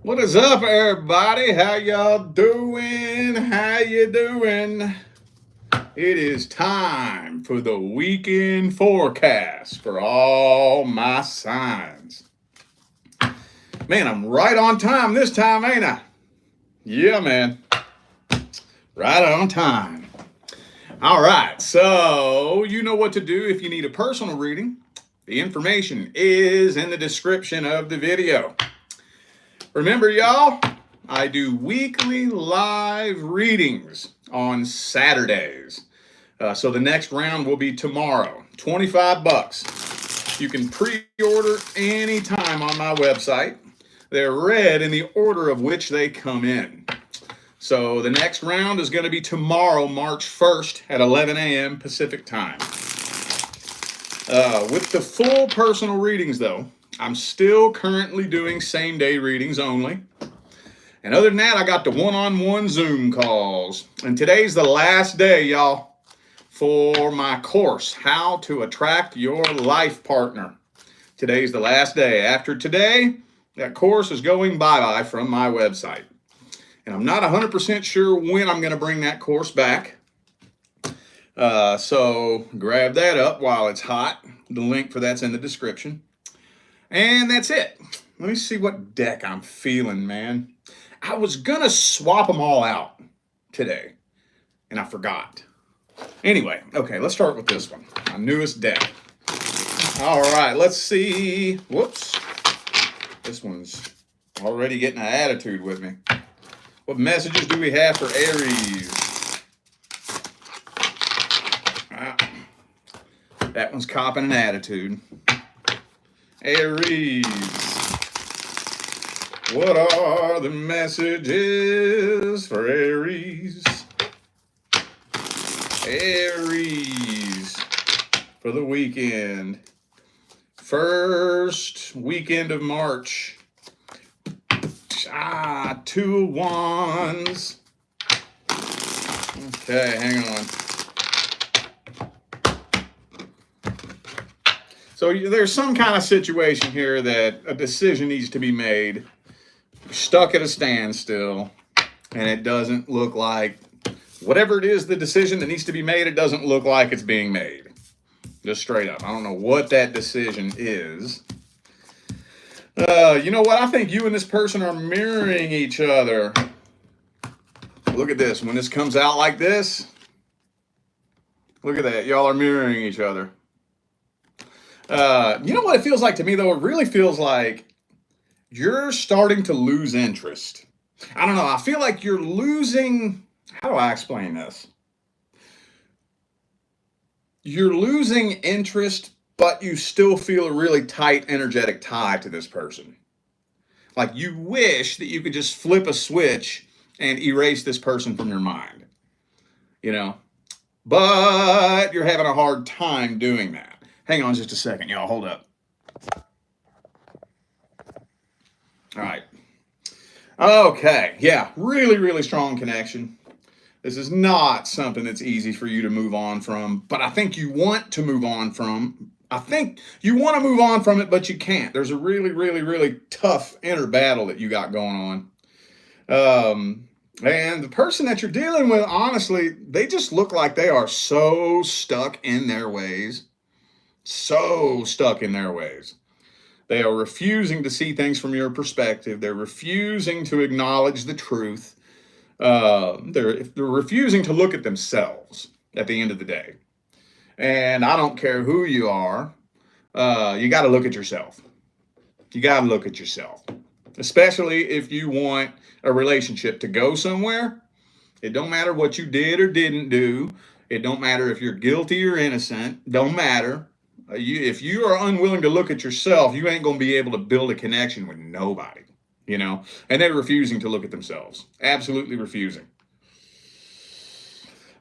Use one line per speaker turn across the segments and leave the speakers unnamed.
What is up, everybody? How y'all doing? How you doing? It is time for the weekend forecast for all my signs. Man, I'm right on time this time, ain't I? Yeah, man. Right on time. All right, so you know what to do if you need a personal reading. The information is in the description of the video. Remember, y'all, I do weekly live readings on Saturdays. So the next round will be tomorrow. $25. You can pre-order anytime on my website. They're read in the order of which they come in. So the next round is going to be tomorrow, March 1st at 11 a.m. Pacific time. With the full personal readings, though, I'm still currently doing same-day readings only. And other than that, I got the one-on-one Zoom calls. And today's the last day, y'all, for my course, How to Attract Your Life Partner. Today's the last day. After today, that course is going bye-bye from my website. And I'm not 100% sure when I'm going to bring that course back. So grab that up while it's hot. The link for that's in the description. And that's it. Let me see what deck I'm feeling, man. I was going to swap them all out today, and I forgot. Anyway, okay, let's start with this one. My newest deck. All right, let's see. Whoops. This one's already getting an attitude with me. What messages do we have for Aries? That one's copping an attitude. Aries. What are the messages for Aries? Aries for the weekend. First weekend of March. Two of Wands. Okay, hang on. So there's some kind of situation here that a decision needs to be made. You're stuck at a standstill, and it doesn't look like, whatever it is, the decision that needs to be made, it doesn't look like it's being made. Just straight up. I don't know what that decision is. You know what? I think you and this person are mirroring each other. Look at this. When this comes out like this, look at that. Y'all are mirroring each other. You know what it feels like to me, though? It really feels like you're starting to lose interest. I don't know. I feel like you're losing... How do I explain this? You're losing interest, but you still feel a really tight, energetic tie to this person. Like you wish that you could just flip a switch and erase this person from your mind. You know? But you're having a hard time doing that. Hang on just a second, y'all. Hold up. All right. Okay. Yeah. Really, really strong connection. This is not something that's easy for you to move on from, but I think you want to move on from. I think you want to move on from it, but you can't. There's a really, really, really tough inner battle that you got going on. And the person that you're dealing with, honestly, they just look like they are so stuck in their ways. So stuck in their ways. They are refusing to see things from your perspective. They're refusing to acknowledge the truth. They're refusing to look at themselves at the end of the day. And I don't care who you are, you got to look at yourself. You got to look at yourself. Especially if you want a relationship to go somewhere. It don't matter what you did or didn't do. It don't matter if you're guilty or innocent. Don't matter. If you are unwilling to look at yourself, you ain't going to be able to build a connection with nobody, you know? And they're refusing to look at themselves. Absolutely refusing.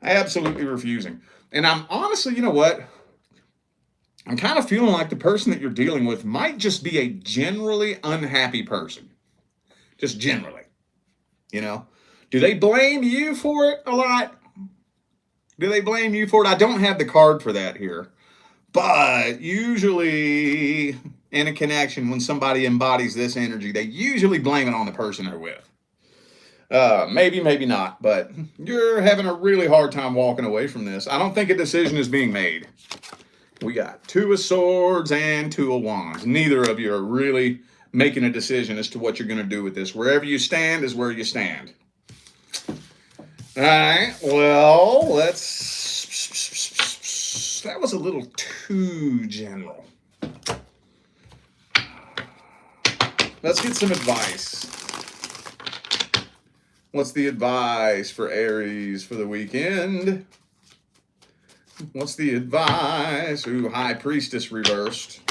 Absolutely refusing. And I'm honestly, you know what? I'm kind of feeling like the person that you're dealing with might just be a generally unhappy person. Just generally, you know? Do they blame you for it a lot? Do they blame you for it? I don't have the card for that here. But usually in a connection, when somebody embodies this energy, they usually blame it on the person they're with. Maybe, maybe not, but you're having a really hard time walking away from this. I don't think a decision is being made. We got Two of Swords and Two of Wands. Neither of you are really making a decision as to what you're going to do with this. Wherever you stand is where you stand. All right, well, that was a little too general. Let's get some advice. What's the advice for Aries for the weekend? What's the advice? Ooh, High Priestess reversed.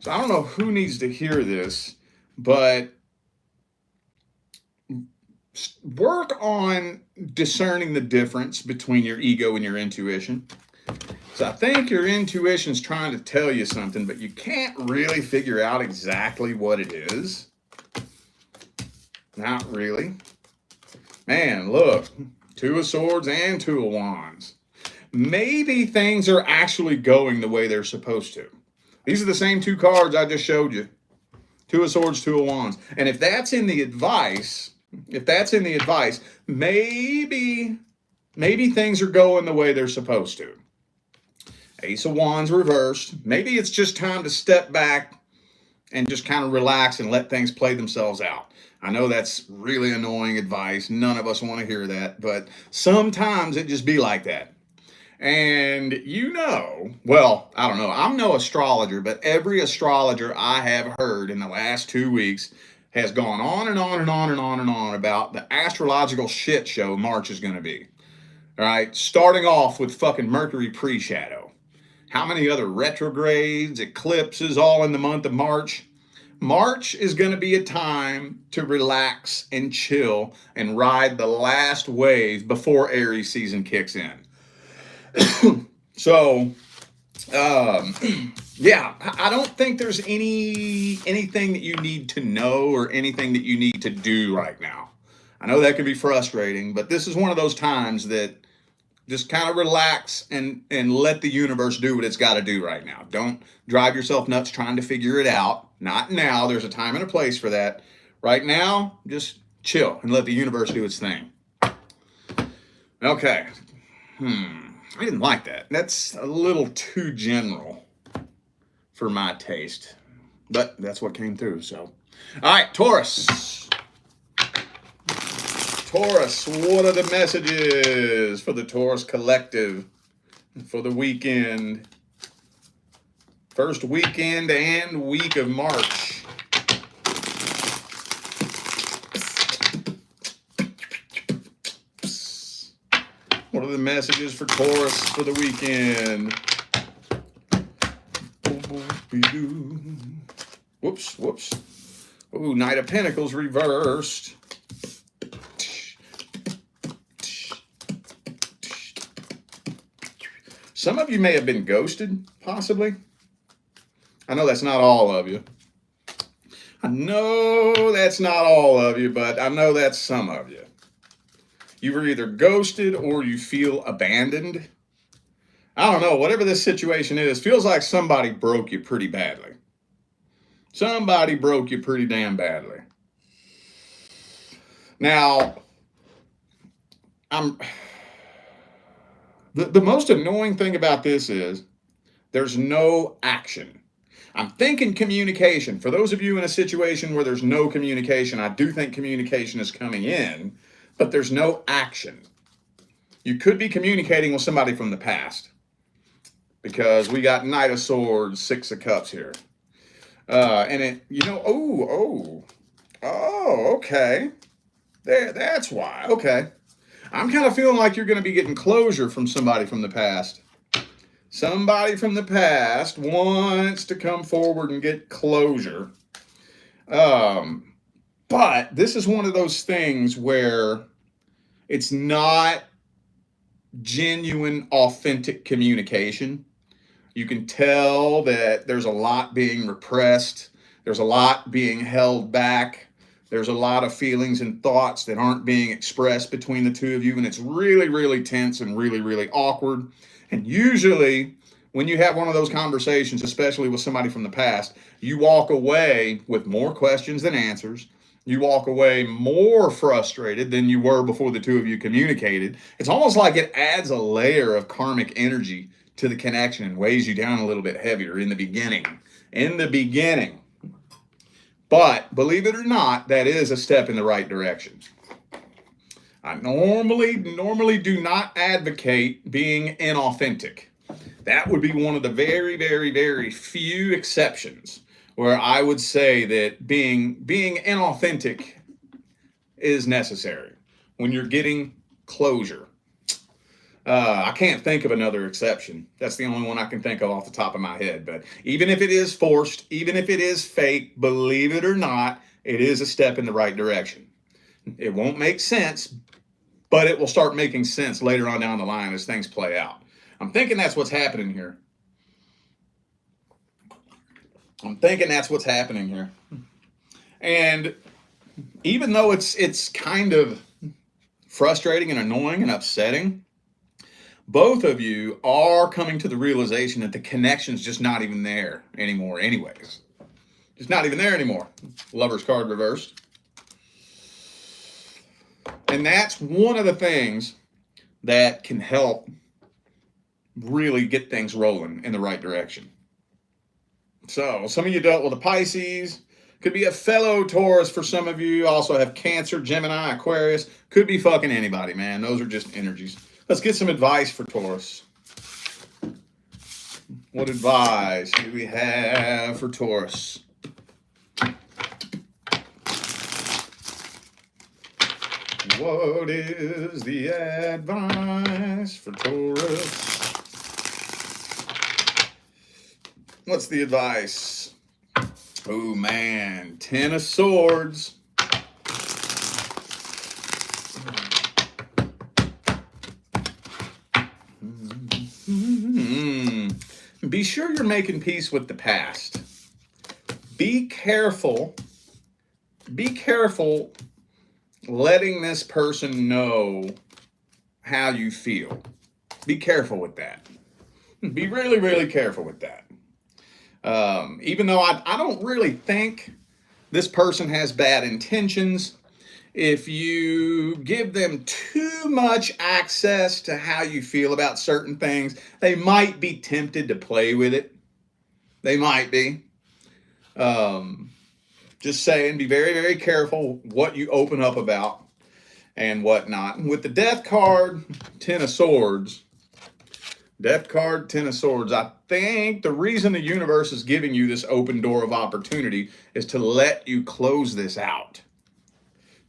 So I don't know who needs to hear this, but work on discerning the difference between your ego and your intuition. So I think your intuition's trying to tell you something, but you can't really figure out exactly what it is. Not really. Man, look, Two of Swords and Two of Wands. Maybe things are actually going the way they're supposed to. These are the same two cards I just showed you. Two of Swords, Two of Wands. And if that's in the advice, maybe things are going the way they're supposed to. Ace of Wands reversed. Maybe it's just time to step back and just kind of relax and let things play themselves out. I know that's really annoying advice. None of us want to hear that, but sometimes it just be like that. And well, I don't know. I'm no astrologer, but every astrologer I have heard in the last 2 weeks has gone on and on and on and on and on about the astrological shit show March is going to be. All right, starting off with fucking Mercury pre-shadow. How many other retrogrades, eclipses, all in the month of March? March is going to be a time to relax and chill and ride the last wave before Aries season kicks in. So, yeah, I don't think there's anything that you need to know or anything that you need to do right now. I know that can be frustrating, but this is one of those times that just kind of relax and let the universe do what it's got to do right now. Don't drive yourself nuts trying to figure it out. Not now. There's a time and a place for that. Right now, just chill and let the universe do its thing. Okay. I didn't like that. That's a little too general for my taste. But that's what came through, so. All right, Taurus. Taurus, what are the messages for the Taurus collective for the weekend? First weekend and week of March. What are the messages for Taurus for the weekend? Whoops. Ooh, Knight of Pentacles reversed. Some of you may have been ghosted, possibly. I know that's not all of you. but I know that's some of you. You were either ghosted or you feel abandoned. I don't know, whatever this situation is, feels like somebody broke you pretty badly. Somebody broke you pretty damn badly. Now, the most annoying thing about this is there's no action. I'm thinking communication. For those of you in a situation where there's no communication, I do think communication is coming in, but there's no action. You could be communicating with somebody from the past because we got Knight of Swords, Six of Cups here. Okay. That's why. Okay. I'm kind of feeling like you're going to be getting closure from somebody from the past. Somebody from the past wants to come forward and get closure. But this is one of those things where it's not genuine, authentic communication. You can tell that there's a lot being repressed. There's a lot being held back. There's a lot of feelings and thoughts that aren't being expressed between the two of you, and it's really, really tense and really, really awkward. And usually, when you have one of those conversations, especially with somebody from the past, you walk away with more questions than answers. You walk away more frustrated than you were before the two of you communicated. It's almost like it adds a layer of karmic energy to the connection and weighs you down a little bit heavier in the beginning. In the beginning. But believe it or not, that is a step in the right direction. I normally do not advocate being inauthentic. That would be one of the very, very, very few exceptions where I would say that being inauthentic is necessary when you're getting closure. I can't think of another exception. That's the only one I can think of off the top of my head. But even if it is forced, even if it is fake, believe it or not, it is a step in the right direction. It won't make sense, but it will start making sense later on down the line as things play out. I'm thinking that's what's happening here. And even though it's kind of frustrating and annoying and upsetting, both of you are coming to the realization that the connection's just not even there anymore anyways. Just not even there anymore. Lover's card reversed. And that's one of the things that can help really get things rolling in the right direction. So some of you dealt with a Pisces. Could be a fellow Taurus for some of you. Also have Cancer, Gemini, Aquarius. Could be fucking anybody, man. Those are just energies. Let's get some advice for Taurus. What advice do we have for Taurus? What is the advice for Taurus? What's the advice? Oh man, 10 of Swords. Be sure you're making peace with the past. Be careful letting this person know how you feel. Be careful with that. Be really, really careful with that. Even though I don't really think this person has bad intentions, if you give them too much access to how you feel about certain things, they might be tempted to play with it. They might be. Just saying, be very, very careful what you open up about and whatnot. And with the Death card, 10 of Swords, Death card, 10 of Swords, I think the reason the universe is giving you this open door of opportunity is to let you close this out.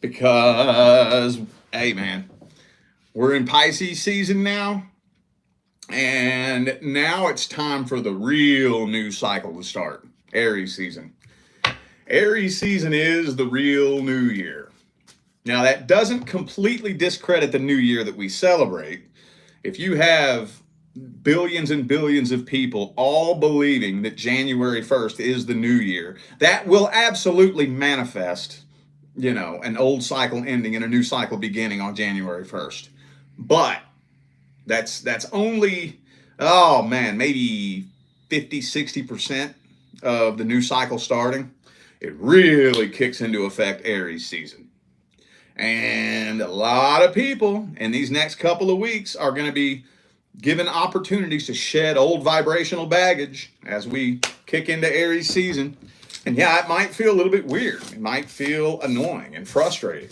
Because, hey man, we're in Pisces season now, and now it's time for the real new cycle to start, Aries season. Aries season is the real new year. Now that doesn't completely discredit the new year that we celebrate. If you have billions and billions of people all believing that January 1st is the new year, that will absolutely manifest, you know, an old cycle ending and a new cycle beginning on January 1st. But that's only, oh man, maybe 50-60% of the new cycle starting. It really kicks into effect Aries season. And a lot of people in these next couple of weeks are going to be given opportunities to shed old vibrational baggage as we kick into Aries season. And yeah, it might feel a little bit weird. It might feel annoying and frustrating.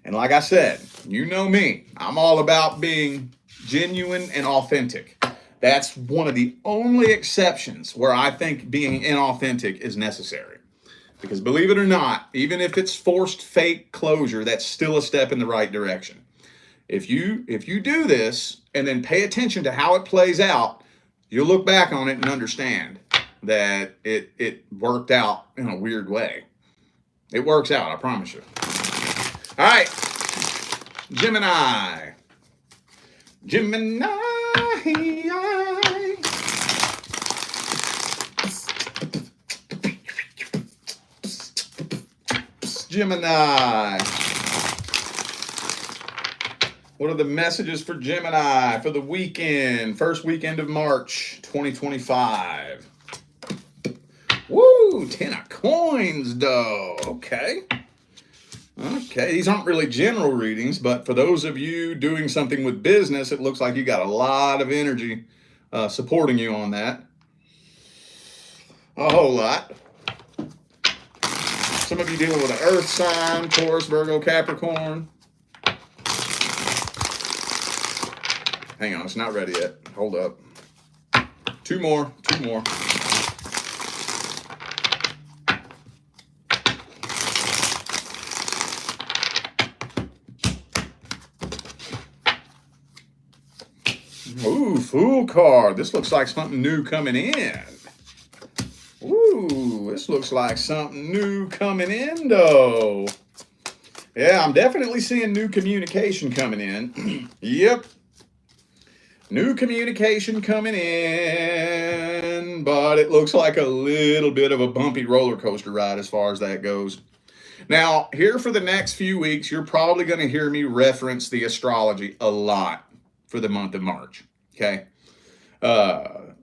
And like I said, you know me, I'm all about being genuine and authentic. That's one of the only exceptions where I think being inauthentic is necessary. Because believe it or not, even if it's forced fake closure, that's still a step in the right direction. If you do this and then pay attention to how it plays out, you'll look back on it and understand that it worked out in a weird way. It works out, I promise you. All right, Gemini. Gemini. What are the messages for Gemini for the weekend? First weekend of March 2025. Woo! 10 of coins, though. Okay. Okay, these aren't really general readings, but for those of you doing something with business, it looks like you got a lot of energy supporting you on that. A whole lot. Some of you dealing with an earth sign, Taurus, Virgo, Capricorn. Hang on, it's not ready yet. Hold up. Two more. Ooh, Fool card. This looks like something new coming in. Ooh, this looks like something new coming in, though. Yeah, I'm definitely seeing new communication coming in. Yep. New communication coming in, but it looks like a little bit of a bumpy roller coaster ride as far as that goes. Now, here for the next few weeks, you're probably going to hear me reference the astrology a lot for the month of March, okay?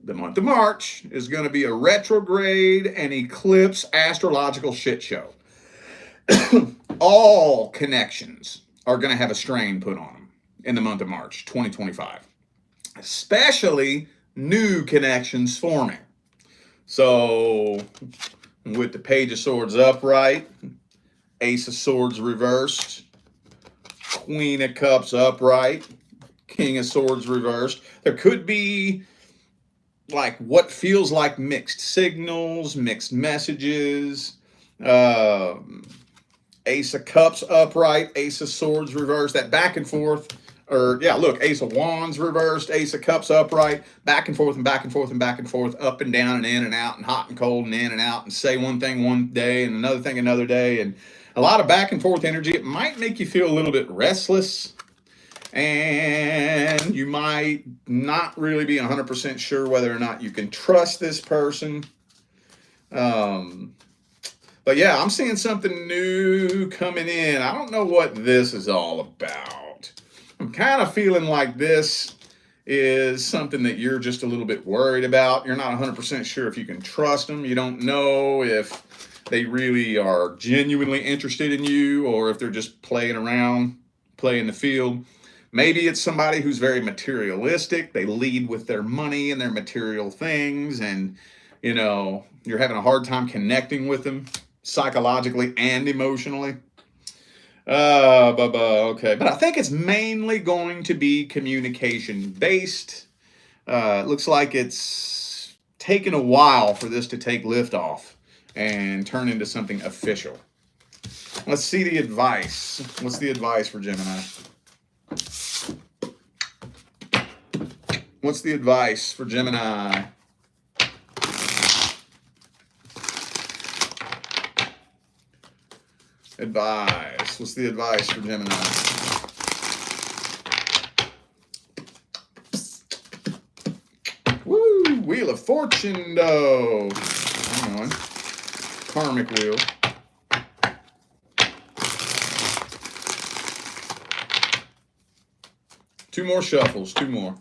The month of March is going to be a retrograde and eclipse astrological shit show. All connections are going to have a strain put on them in the month of March 2025. Especially new connections forming. So, with the Page of Swords upright, Ace of Swords reversed, Queen of Cups upright, King of Swords reversed, there could be like what feels like mixed signals, mixed messages, Ace of Cups upright, Ace of Swords reversed, that back and forth. Or, yeah, look, Ace of Wands reversed, Ace of Cups upright, back and forth and back and forth and back and forth, up and down and in and out and hot and cold and in and out, and say one thing one day and another thing another day, and a lot of back and forth energy. It might make you feel a little bit restless, and you might not really be 100% sure whether or not you can trust this person. But yeah, I'm seeing something new coming in. I don't know what this is all about. I'm kind of feeling like this is something that you're just a little bit worried about. You're not 100% sure if you can trust them. You don't know if they really are genuinely interested in you or if they're just playing around, playing the field. Maybe it's somebody who's very materialistic. They lead with their money and their material things, and, you know, you're having a hard time connecting with them psychologically and emotionally. Okay, but I think it's mainly going to be communication based. It looks like it's taken a while for this to take lift off and turn into something official. Let's see the advice. What's the advice for Gemini? What's the advice for Gemini? Advice. What's the advice for Gemini? Woo! Wheel of Fortune, though. Hang on. Karmic wheel. Two more shuffles. Two more.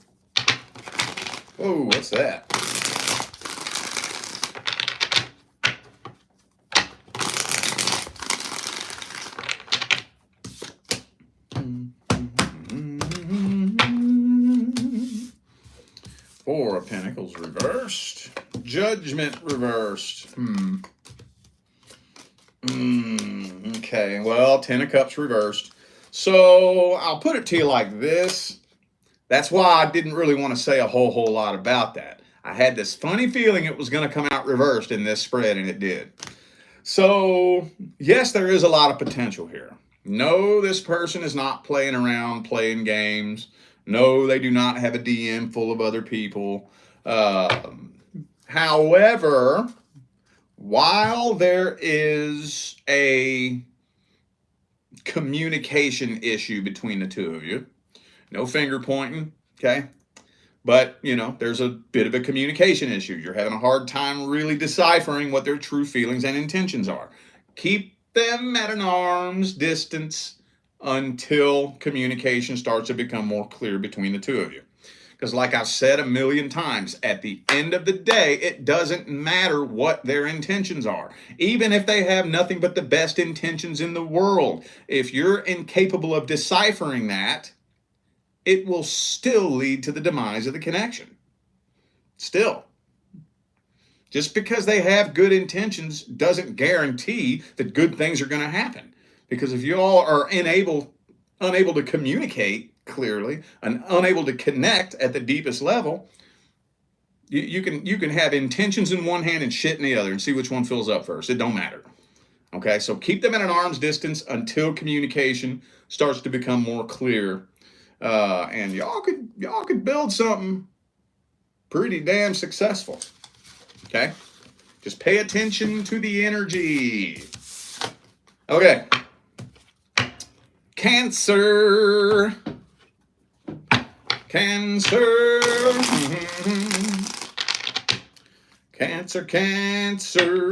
Whoa, what's that? Four of Pentacles reversed. Judgment reversed. Okay, well, 10 of Cups reversed. So I'll put it to you like this. That's why I didn't really want to say a whole lot about that. I had this funny feeling it was going to come out reversed in this spread, and it did. So, yes, there is a lot of potential here. No, this person is not playing around, playing games. No, they do not have a DM full of other people. However, while there is a communication issue between the two of you, no finger pointing, okay? But, you know, there's a bit of a communication issue. You're having a hard time really deciphering what their true feelings and intentions are. Keep them at an arm's distance until communication starts to become more clear between the two of you. Because like I've said a million times, at the end of the day, it doesn't matter what their intentions are. Even if they have nothing but the best intentions in the world, if you're incapable of deciphering that, it will still lead to the demise of the connection. Still. Just because they have good intentions doesn't guarantee that good things are going to happen. Because if you all are unable to communicate clearly and unable to connect at the deepest level, you can have intentions in one hand and shit in the other and see which one fills up first. It don't matter. Okay, so keep them at an arm's distance until communication starts to become more clear, and y'all could build something pretty damn successful. Okay, just pay attention to the energy. Okay, Cancer. Cancer. Cancer, Cancer.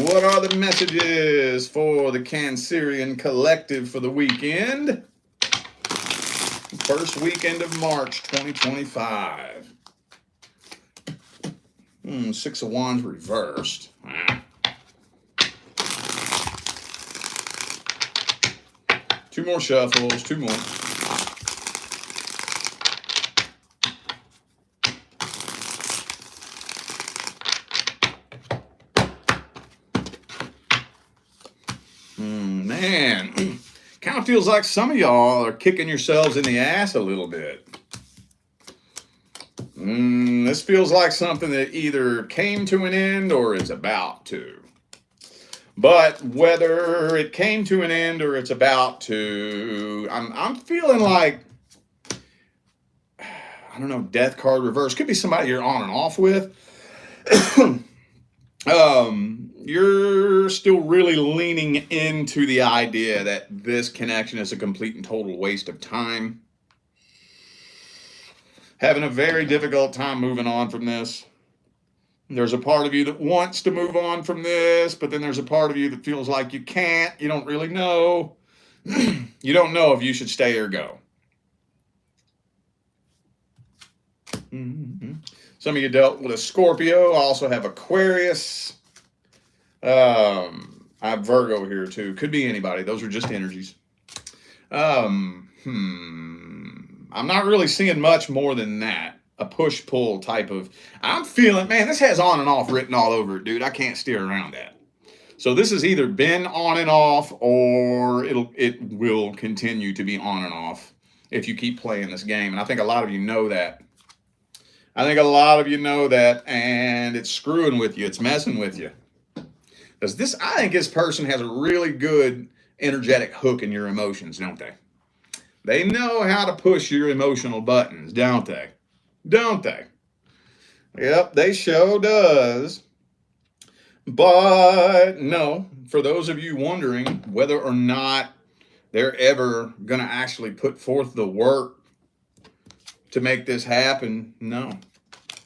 What are the messages for the Cancerian collective for the weekend? First weekend of March 2025. Six of Wands reversed. Two more shuffles, two more. Man, kind of feels like some of y'all are kicking yourselves in the ass a little bit. This feels like something that either came to an end or is about to. But whether it came to an end or it's about to, I'm feeling like, I don't know, death card reverse. Could be somebody you're on and off with. You're still really leaning into the idea that this connection is a complete and total waste of time. Having a very difficult time moving on from this. There's a part of you that wants to move on from this, but then there's a part of you that feels like you can't. You don't really know. You don't know if you should stay or go. Some of you dealt with a Scorpio. I also have Aquarius. I have Virgo here too. Could be anybody. Those are just energies. I'm not really seeing much more than that. A push-pull type of, I'm feeling, man, this has on and off written all over it, dude. I can't steer around that. So this has either been on and off, or it will continue to be on and off if you keep playing this game. And I think a lot of you know that. And it's screwing with you. It's messing with you. Because I think this person has a really good energetic hook in your emotions, don't they? They know how to push your emotional buttons, don't they? Don't they? Yep, they sure does. But no, for those of you wondering whether or not they're ever going to actually put forth the work to make this happen, no,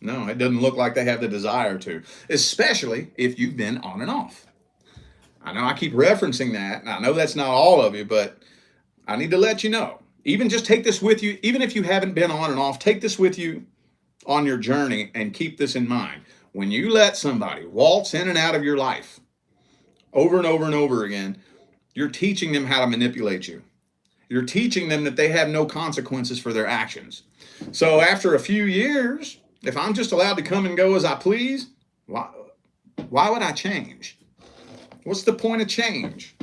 it doesn't look like they have the desire to, especially if you've been on and off. I know I keep referencing that, and I know that's not all of you, but I need to let you know. Even just take this with you, even if you haven't been on and off, take this with you on your journey and keep this in mind. When you let somebody waltz in and out of your life over and over and over again, you're teaching them how to manipulate you. You're teaching them that they have no consequences for their actions. So after a few years, if I'm just allowed to come and go as I please, why would I change? What's the point of change?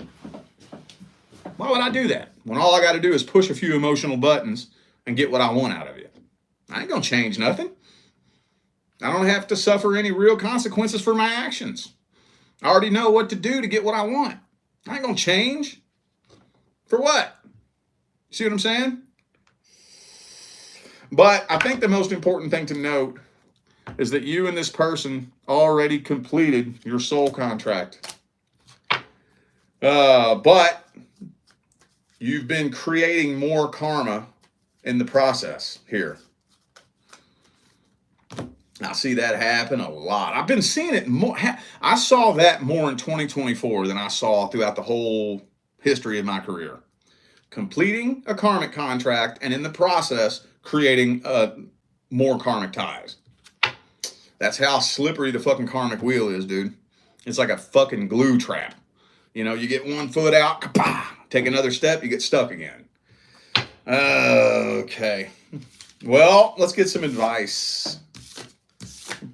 Why would I do that when all I got to do is push a few emotional buttons and get what I want out of you? I ain't going to change nothing. I don't have to suffer any real consequences for my actions. I already know what to do to get what I want. I ain't going to change. For what? See what I'm saying? But I think the most important thing to note is that you and this person already completed your soul contract. But you've been creating more karma in the process here. I see that happen a lot. I've been seeing it more. I saw that more in 2024 than I saw throughout the whole history of my career. Completing a karmic contract and in the process creating more karmic ties. That's how slippery the fucking karmic wheel is, dude. It's like a fucking glue trap. You know, you get one foot out, kapah, take another step, you get stuck again. Okay. Well, let's get some advice.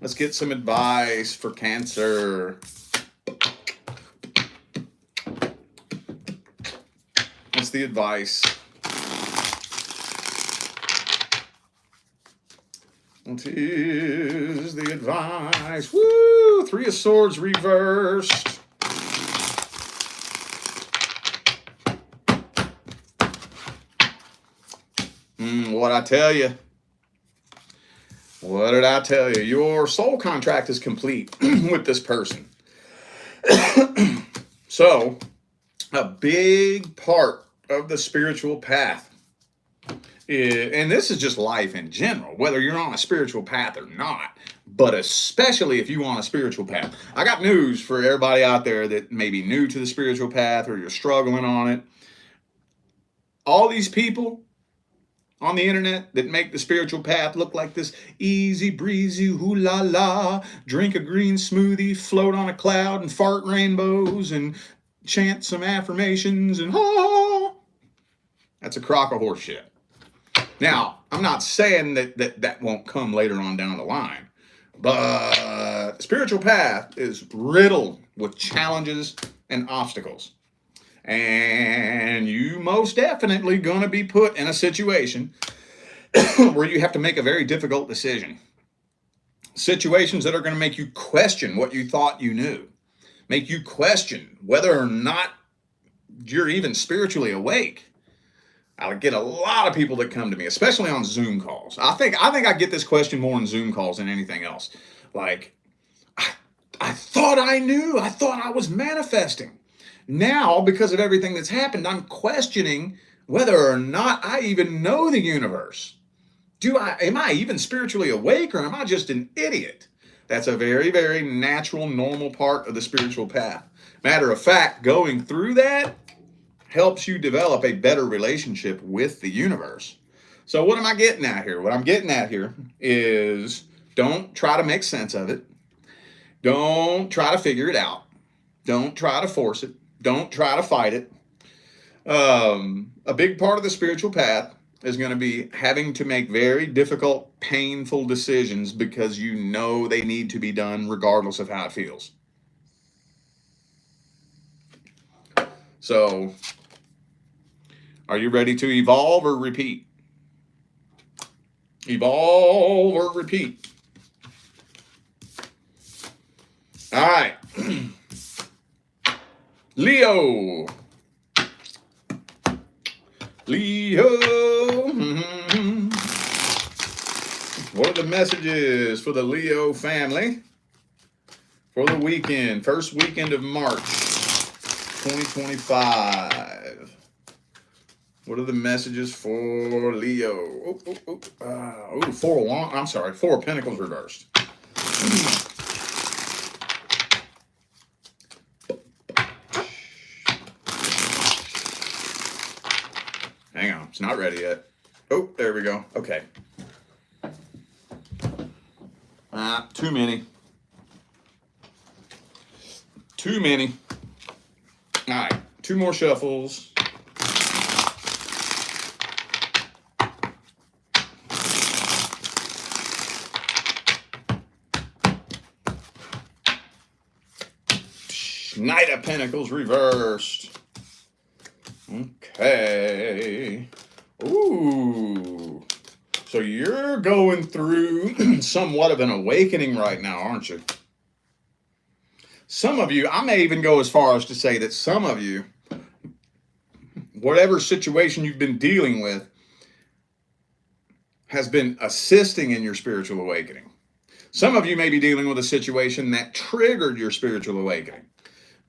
Let's get some advice for Cancer. What's the advice? What is the advice? Woo! Three of Swords reversed. What I tell you? What did I tell you? Your soul contract is complete with this person. So, a big part of the spiritual path, and this is just life in general, whether you're on a spiritual path or not, but especially if you want a spiritual path. I got news for everybody out there that may be new to the spiritual path or you're struggling on it. All these people on the internet that make the spiritual path look like this easy breezy, hoo la la, drink a green smoothie, float on a cloud and fart rainbows and chant some affirmations and that's a crock of horse shit. Now, I'm not saying that won't come later on down the line, but the spiritual path is riddled with challenges and obstacles. And you most definitely going to be put in a situation where you have to make a very difficult decision. Situations that are going to make you question what you thought you knew. Make you question whether or not you're even spiritually awake. I get a lot of people that come to me, especially on Zoom calls. I think I get this question more in Zoom calls than anything else. Like, I thought I knew. I thought I was manifesting. Now, because of everything that's happened, I'm questioning whether or not I even know the universe. Am I even spiritually awake, or am I just an idiot? That's a very, very natural, normal part of the spiritual path. Matter of fact, going through that helps you develop a better relationship with the universe. So what am I getting at here? What I'm getting at here is don't try to make sense of it. Don't try to figure it out. Don't try to force it. Don't try to fight it. A big part of the spiritual path is going to be having to make very difficult, painful decisions because you know they need to be done regardless of how it feels. So, are you ready to evolve or repeat? Evolve or repeat? All right. Leo. What are the messages for the Leo family for the weekend? First weekend of March 2025. What are the messages for Leo? Four of Pentacles reversed. Hang on, it's not ready yet. Oh, there we go. Okay. Too many. Too many. All right, two more shuffles. Knight of Pentacles reversed. Okay. Ooh. So you're going through somewhat of an awakening right now, aren't you? Some of you, I may even go as far as to say that some of you, whatever situation you've been dealing with, has been assisting in your spiritual awakening. Some of you may be dealing with a situation that triggered your spiritual awakening.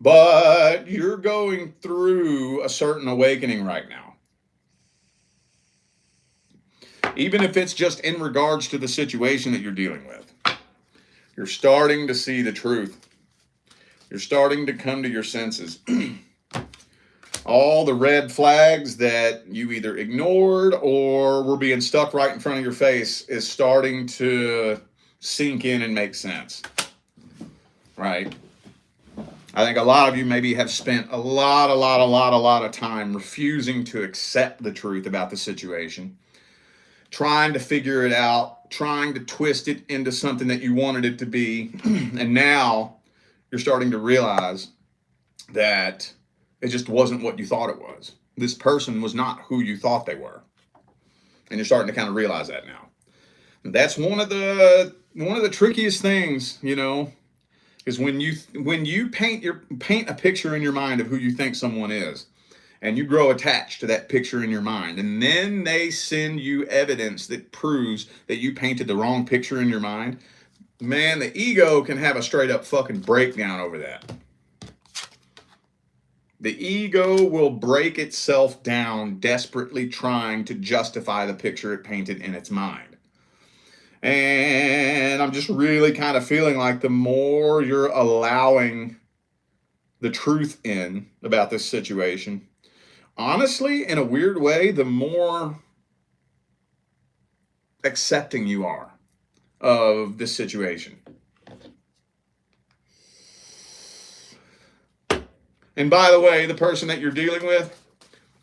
But you're going through a certain awakening right now. Even if it's just in regards to the situation that you're dealing with. You're starting to see the truth. You're starting to come to your senses. All the red flags that you either ignored or were being stuck right in front of your face is starting to sink in and make sense. Right? I think a lot of you maybe have spent a lot of time refusing to accept the truth about the situation, trying to figure it out, trying to twist it into something that you wanted it to be. And now you're starting to realize that it just wasn't what you thought it was. This person was not who you thought they were. And you're starting to kind of realize that now. And that's one of the trickiest things, you know, is when you paint a picture in your mind of who you think someone is, and you grow attached to that picture in your mind, and then they send you evidence that proves that you painted the wrong picture in your mind, man, the ego can have a straight up fucking breakdown over that. The ego will break itself down, desperately trying to justify the picture it painted in its mind. And I'm just really kind of feeling like the more you're allowing the truth in about this situation, honestly, in a weird way, the more accepting you are of this situation. And by the way, the person that you're dealing with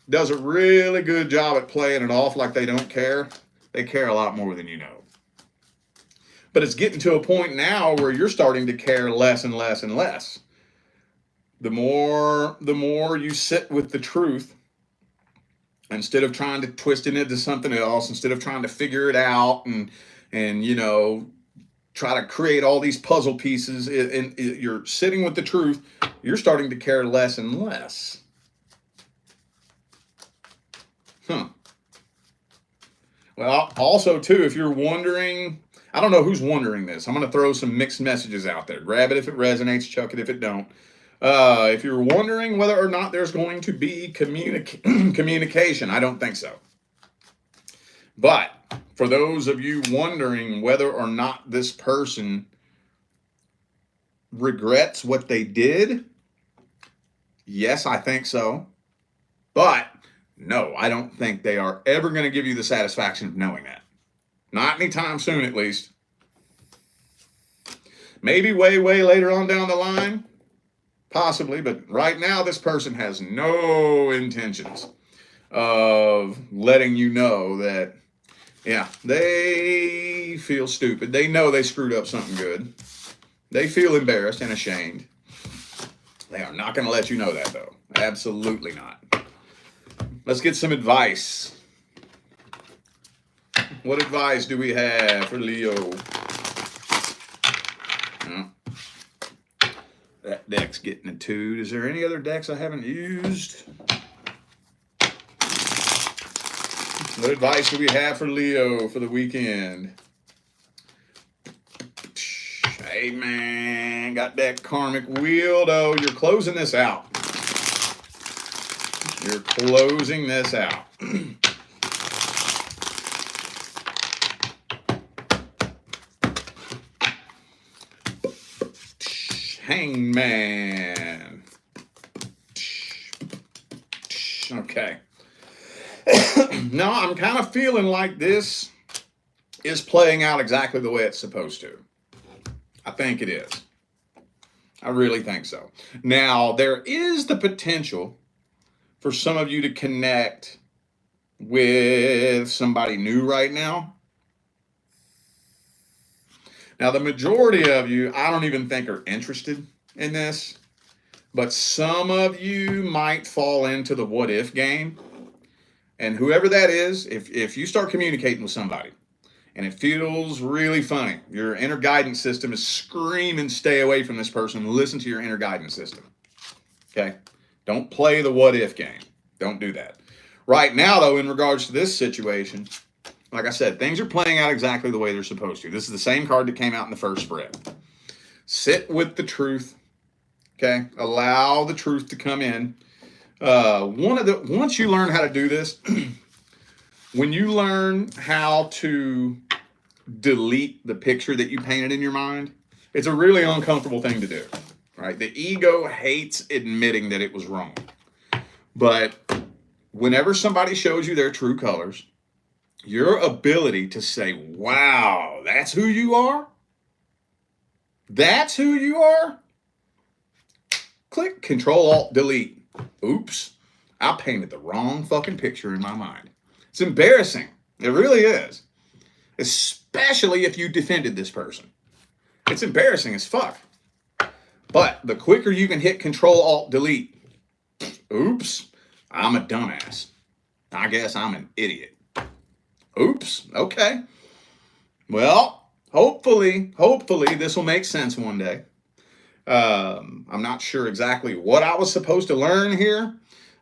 does a really good job at playing it off like they don't care. They care a lot more than you know. But it's getting to a point now where you're starting to care less and less and less. The more you sit with the truth, instead of trying to twist it into something else, instead of trying to figure it out and you know, try to create all these puzzle pieces, and you're sitting with the truth, you're starting to care less and less. Well, also too, if you're wondering, I don't know who's wondering this. I'm going to throw some mixed messages out there. Grab it if it resonates, chuck it if it don't. If you're wondering whether or not there's going to be communication, I don't think so. But for those of you wondering whether or not this person regrets what they did, yes, I think so. But no, I don't think they are ever going to give you the satisfaction of knowing that. Not anytime soon, at least. Maybe way later on down the line. Possibly, but right now this person has no intentions of letting you know that, yeah, they feel stupid. They know they screwed up something good. They feel embarrassed and ashamed. They are not going to let you know that, though. Absolutely not. Let's get some advice. What advice do we have for Leo? That deck's getting a toot. Is there any other decks I haven't used? What advice do we have for Leo for the weekend? Hey, man, got that karmic wheel, though. You're closing this out. You're closing this out. Hangman. Okay. No, I'm kind of feeling like this is playing out exactly the way it's supposed to. I think it is. I really think so. Now, there is the potential for some of you to connect with somebody new right now. Now, the majority of you, I don't even think are interested in this, but some of you might fall into the what if game. And whoever that is, if you start communicating with somebody and it feels really funny, your inner guidance system is screaming, stay away from this person. Listen to your inner guidance system. Okay? Don't play the what if game. Don't do that. Right now, though, in regards to this situation, like I said, things are playing out exactly the way they're supposed to. This is the same card that came out in the first spread. Sit with the truth. Okay? Allow the truth to come in. Once you learn how to do this, when you learn how to delete the picture that you painted in your mind, It's a really uncomfortable thing to do, right? The ego hates admitting that it was wrong. But whenever somebody shows you their true colors, your ability to say, wow, that's who you are? That's who you are? Click Control Alt Delete. Oops, I painted the wrong fucking picture in my mind. It's embarrassing. It really is. Especially if you defended this person. It's embarrassing as fuck. But the quicker you can hit Control Alt Delete, oops, I'm a dumbass. I guess I'm an idiot. Oops, okay. Well, hopefully this will make sense one day. I'm not sure exactly what I was supposed to learn here.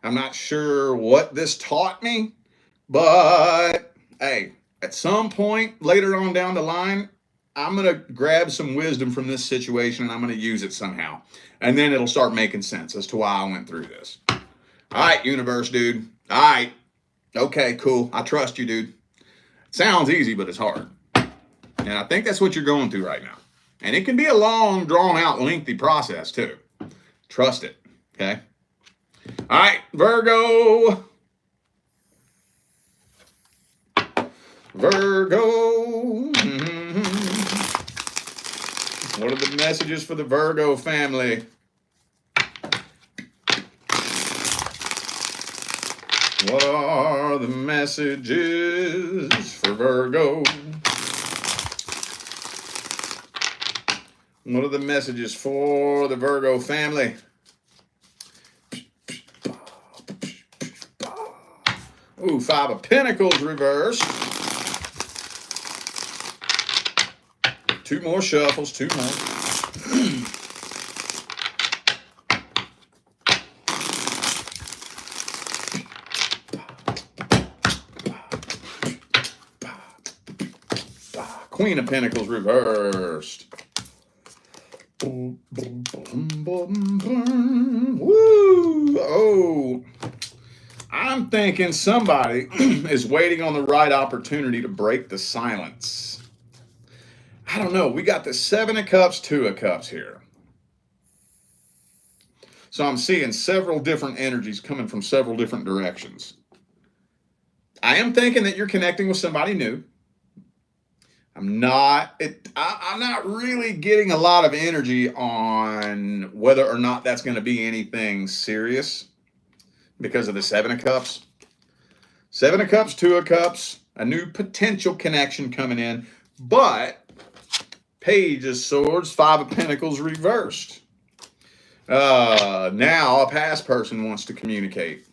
I'm not sure what this taught me. But, hey, at some point later on down the line, I'm going to grab some wisdom from this situation and I'm going to use it somehow. And then it'll start making sense as to why I went through this. All right, universe, dude. All right. Okay, cool. I trust you, dude. It sounds easy, but it's hard. And I think that's what you're going through right now. And it can be a long, drawn-out, lengthy process, too. Trust it, okay? All right, Virgo. Virgo. What are the messages for the Virgo family? What are the messages for Virgo? What are the messages for the Virgo family? Ooh, Five of Pentacles reversed. Two more shuffles, two more. Queen of Pentacles reversed. Woo! Oh, I'm thinking somebody is waiting on the right opportunity to break the silence. I don't know. We got the Seven of Cups, Two of Cups here. So I'm seeing several different energies coming from several different directions. I am thinking that you're connecting with somebody new. I'm not really getting a lot of energy on whether or not that's going to be anything serious because of the Seven of Cups. Seven of Cups, Two of Cups, a new potential connection coming in, but Page of Swords, Five of Pentacles reversed. Now a past person wants to communicate.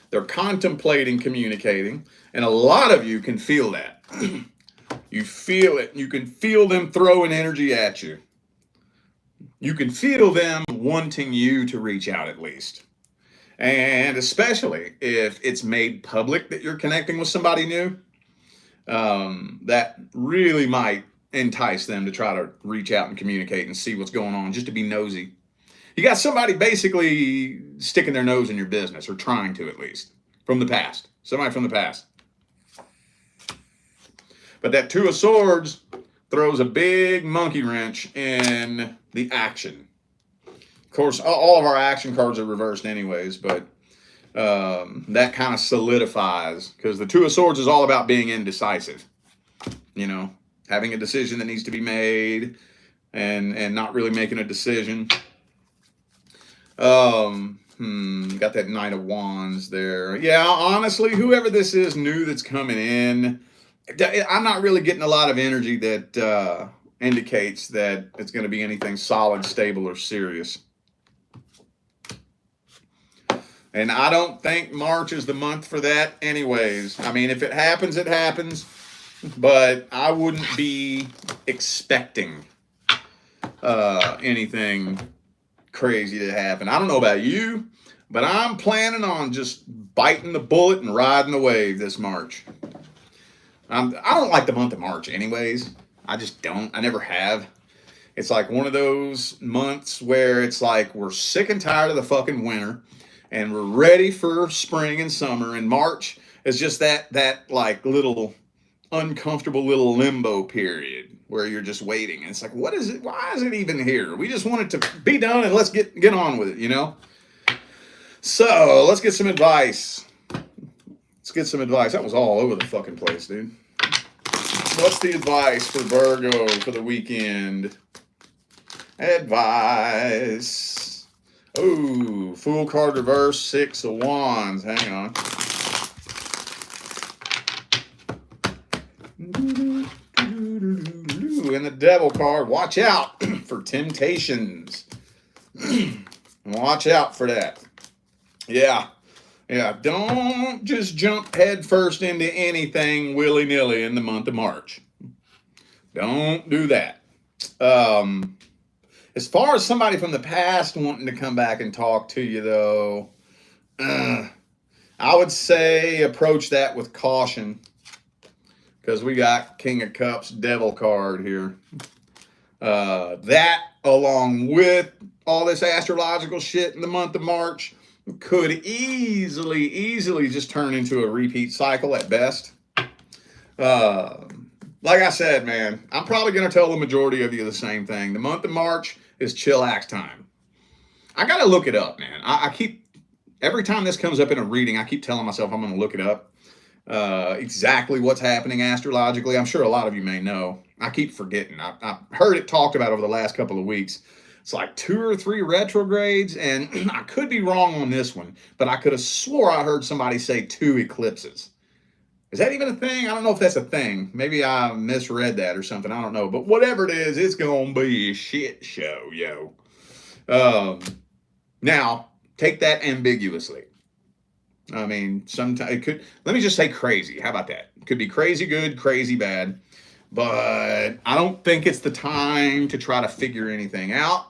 They're contemplating communicating, and a lot of you can feel that. You feel it. You can feel them throwing energy at you. You can feel them wanting you to reach out at least. And especially if it's made public that you're connecting with somebody new, that really might entice them to try to reach out and communicate and see what's going on, just to be nosy. You got somebody basically sticking their nose in your business, or trying to at least, from the past. Somebody from the past. But that Two of Swords throws a big monkey wrench in the action. Of course, all of our action cards are reversed anyways, but that kind of solidifies, because the Two of Swords is all about being indecisive. You know, having a decision that needs to be made and not really making a decision. Got that Knight of Wands there. Yeah, honestly, whoever this is new that's coming in, I'm not really getting a lot of energy that indicates that it's going to be anything solid, stable, or serious. And I don't think March is the month for that anyways. I mean, if it happens, it happens. But I wouldn't be expecting anything crazy to happen. I don't know about you, but I'm planning on just biting the bullet and riding the wave this March. I don't like the month of March anyways. I just don't. I never have. It's like one of those months where it's like we're sick and tired of the fucking winter and we're ready for spring and summer. And March is just that like little uncomfortable little limbo period where you're just waiting. And it's like, what is it? Why is it even here? We just want it to be done and let's get on with it, you know? So let's get some advice. Let's get some advice. That was all over the fucking place, dude. What's the advice for Virgo for the weekend? Advice. Oh, Fool card reverse, 6 of Wands. Hang on. And the Devil card. Watch out for temptations. Watch out for that. Yeah. Don't just jump headfirst into anything willy-nilly in the month of March. Don't do that. As far as somebody from the past wanting to come back and talk to you, though, I would say approach that with caution, because we got King of Cups, Devil card here. That, along with all this astrological shit in the month of March, could easily just turn into a repeat cycle at best. Like I said, man, I'm probably going to tell the majority of you the same thing. The month of March is chillax time. I got to look it up, man. I keep, every time this comes up in a reading, I keep telling myself I'm going to look it up. Exactly what's happening astrologically. I'm sure a lot of you may know. I keep forgetting. I've heard it talked about over the last couple of weeks. It's like 2 or 3 retrogrades, and I could be wrong on this one, but I could have swore I heard somebody say 2 eclipses. Is that even a thing? I don't know if that's a thing. Maybe I misread that or something. I don't know. But whatever it is, it's going to be a shit show, yo. Now, take that ambiguously. I mean, sometimes it could, let me just say crazy. How about that? It could be crazy good, crazy bad. But I don't think it's the time to try to figure anything out.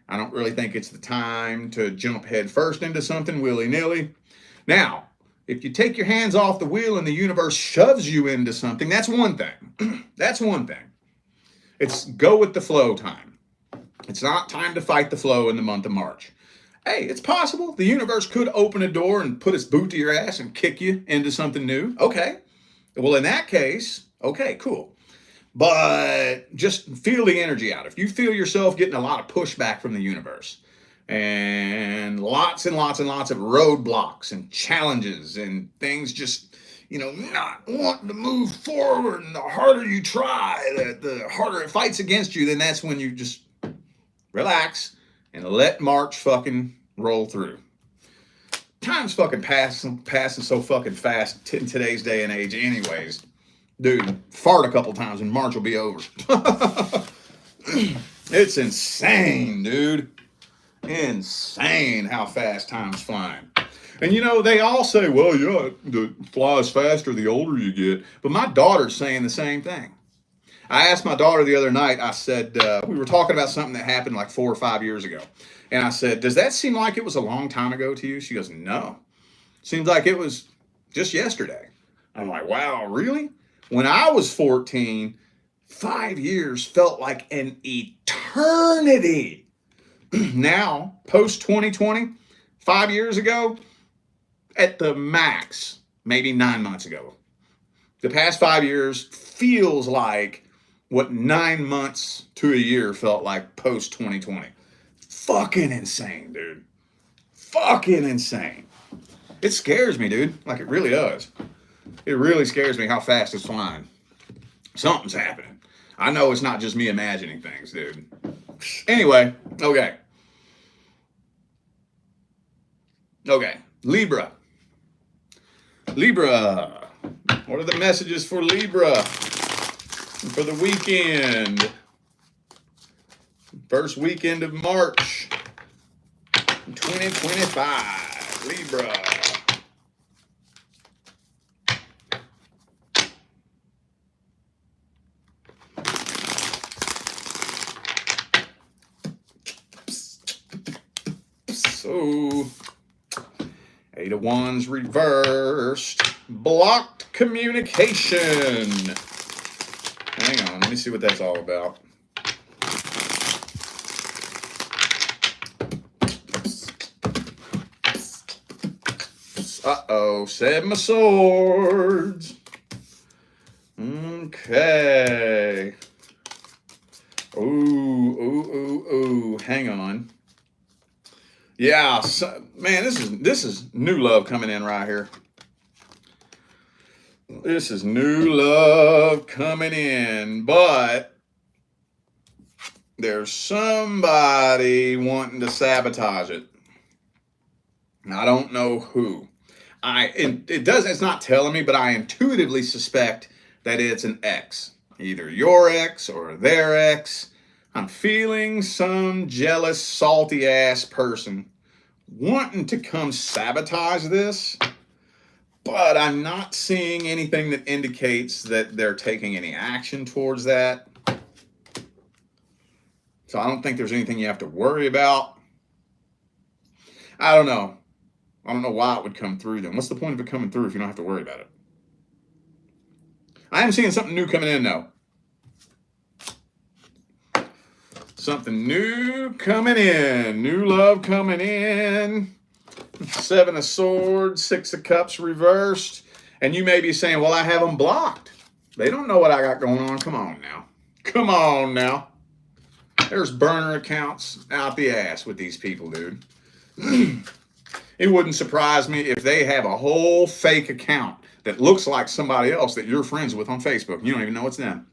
I don't really think it's the time to jump head first into something willy-nilly. Now, if you take your hands off the wheel and the universe shoves you into something, that's one thing. That's one thing. It's go with the flow time. It's not time to fight the flow in the month of March. Hey, it's possible. The universe could open a door and put its boot to your ass and kick you into something new. Okay. Well, in that case, okay, cool. But just feel the energy out. If you feel yourself getting a lot of pushback from the universe and lots of roadblocks and challenges and things just, not wanting to move forward, and the harder you try, the harder it fights against you, then that's when you just relax and let March fucking roll through. Time's fucking passing so fucking fast in today's day and age anyways. Dude, fart a couple times and March will be over. It's insane, dude. Insane how fast time's flying. And they all say, well, yeah, it flies faster the older you get. But my daughter's saying the same thing. I asked my daughter the other night, I said, we were talking about something that happened like 4 or 5 years ago. And I said, does that seem like it was a long time ago to you? She goes, no. Seems like it was just yesterday. I'm like, wow, really? When I was 14, 5 years felt like an eternity. Now, post 2020, 5 years ago, at the max, maybe 9 months ago. The past 5 years feels like what 9 months to a year felt like post 2020. Fucking insane, dude. Fucking insane. It scares me, dude. Like, it really does. It really scares me how fast it's flying. Something's happening. I know it's not just me imagining things, dude. Anyway, okay. Libra. What are the messages for Libra for the weekend? First weekend of March 2025. Libra. So, 8 of Wands reversed. Blocked communication. Hang on, let me see what that's all about. Uh-oh, 7 of Swords. Okay. Ooh. Hang on. Yeah, so, man, this is new love coming in right here. This is new love coming in, but there's somebody wanting to sabotage it. I don't know who. It's not telling me, but I intuitively suspect that it's an ex. Either your ex or their ex. I'm feeling some jealous, salty ass person wanting to come sabotage this, but I'm not seeing anything that indicates that they're taking any action towards that. So I don't think there's anything you have to worry about. I don't know. I don't know why it would come through then. What's the point of it coming through if you don't have to worry about it? I am seeing something new coming in, though. Something new coming in. New love coming in. 7 of Swords, 6 of Cups reversed. And you may be saying, well, I have them blocked. They don't know what I got going on. Come on now. Come on now. There's burner accounts out the ass with these people, dude. It wouldn't surprise me if they have a whole fake account that looks like somebody else that you're friends with on Facebook. You don't even know it's them.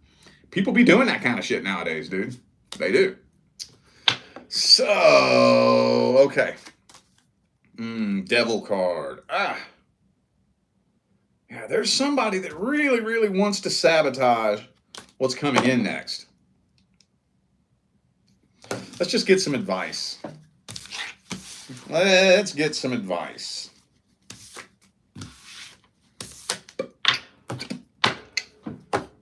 People be doing that kind of shit nowadays, dude. They do. So, okay. Devil card. Yeah, there's somebody that really, really wants to sabotage what's coming in next. Let's just get some advice. Let's get some advice.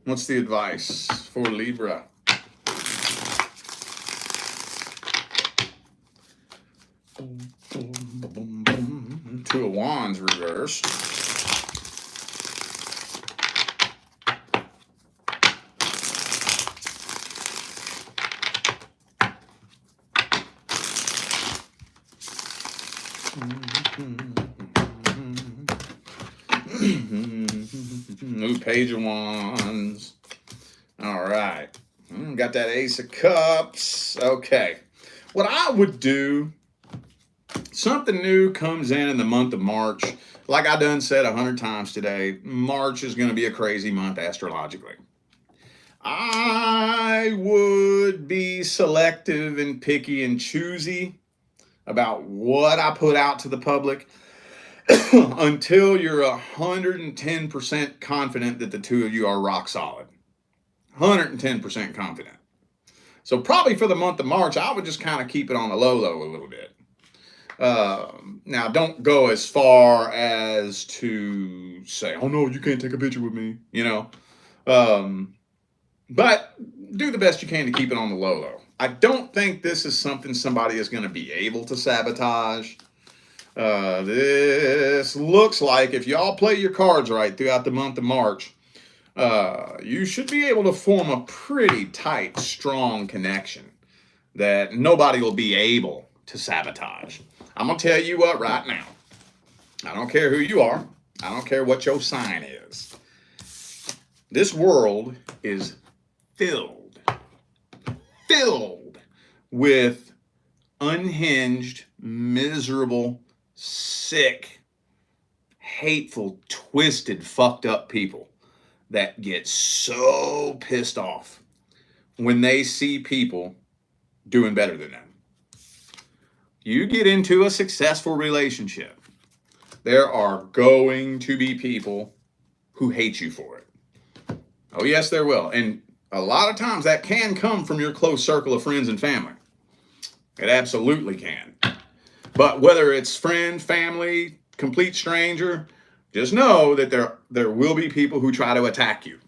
What's the advice for Libra? Two of Wands reversed. New Page of Wands. All right. Got that Ace of Cups. Okay. What I would do, something new comes in the month of March. Like I done said 100 times today, March is going to be a crazy month astrologically. I would be selective and picky and choosy about what I put out to the public until you're 110% confident that the two of you are rock solid. 110% confident. So probably for the month of March, I would just kind of keep it on the low a little bit. Now, don't go as far as to say, oh no, you can't take a picture with me, you know. But do the best you can to keep it on the low. I don't think this is something somebody is going to be able to sabotage. This looks like if y'all play your cards right throughout the month of March, you should be able to form a pretty tight, strong connection that nobody will be able to sabotage. I'm going to tell you what right now. I don't care who you are. I don't care what your sign is. This world is filled with unhinged, miserable, sick, hateful, twisted, fucked up people that get so pissed off when they see people doing better than them. You get into a successful relationship, there are going to be people who hate you for it. Oh yes, there will. And a lot of times that can come from your close circle of friends and family. It absolutely can. But whether it's friend, family, complete stranger, just know that there will be people who try to attack you.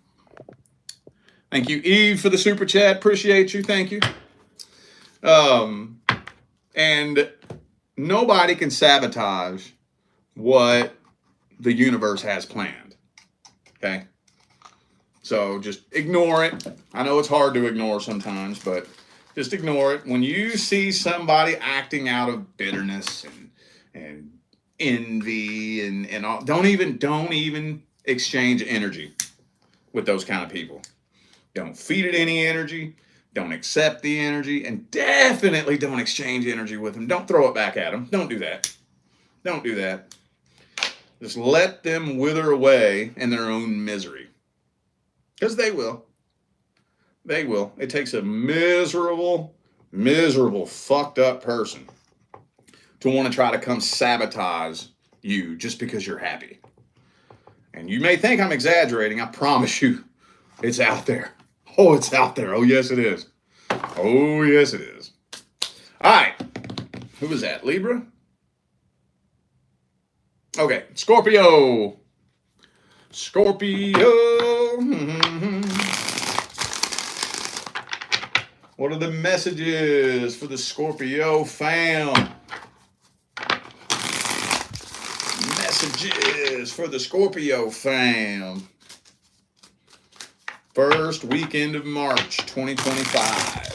Thank you, Eve, for the super chat. Appreciate you. Thank you. And nobody can sabotage what the universe has planned. Okay? So just ignore it. I know it's hard to ignore sometimes, but just ignore it. When you see somebody acting out of bitterness and envy and all, don't even exchange energy. with those kind of people. Don't feed it any energy. Don't accept the energy. And definitely don't exchange energy with them. Don't throw it back at them. Don't do that. Don't do that. Just let them wither away in their own misery. Because they will. They will. It takes a miserable, fucked up person to want to try to come sabotage you just because you're happy. And you may think I'm exaggerating. I promise you, it's out there. Oh, it's out there. Oh, yes, it is. Oh, yes, it is. All right. Who was that? Libra? Okay. Scorpio. Scorpio. What are the messages for the Scorpio fam? Messages for the Scorpio fam. First weekend of March 2025.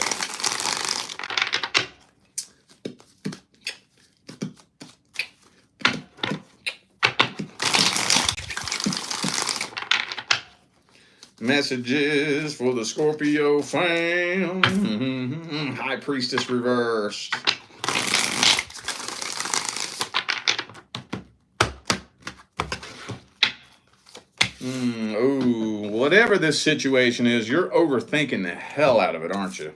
Messages for the Scorpio fam. High Priestess reversed. Oh, whatever this situation is, you're overthinking the hell out of it, aren't you?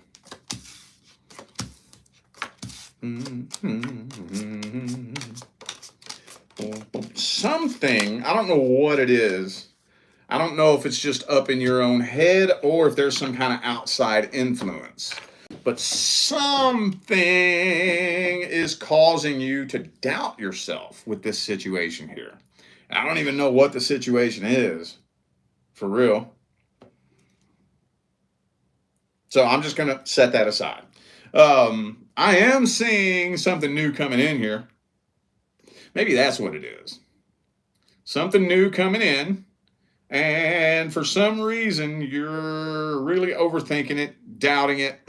Something, I don't know what it is. I don't know if it's just up in your own head or if there's some kind of outside influence. But something is causing you to doubt yourself with this situation here. I don't even know what the situation is, for real. So I'm just going to set that aside. I am seeing something new coming in here. Maybe that's what it is. Something new coming in. And for some reason, you're really overthinking it, doubting it.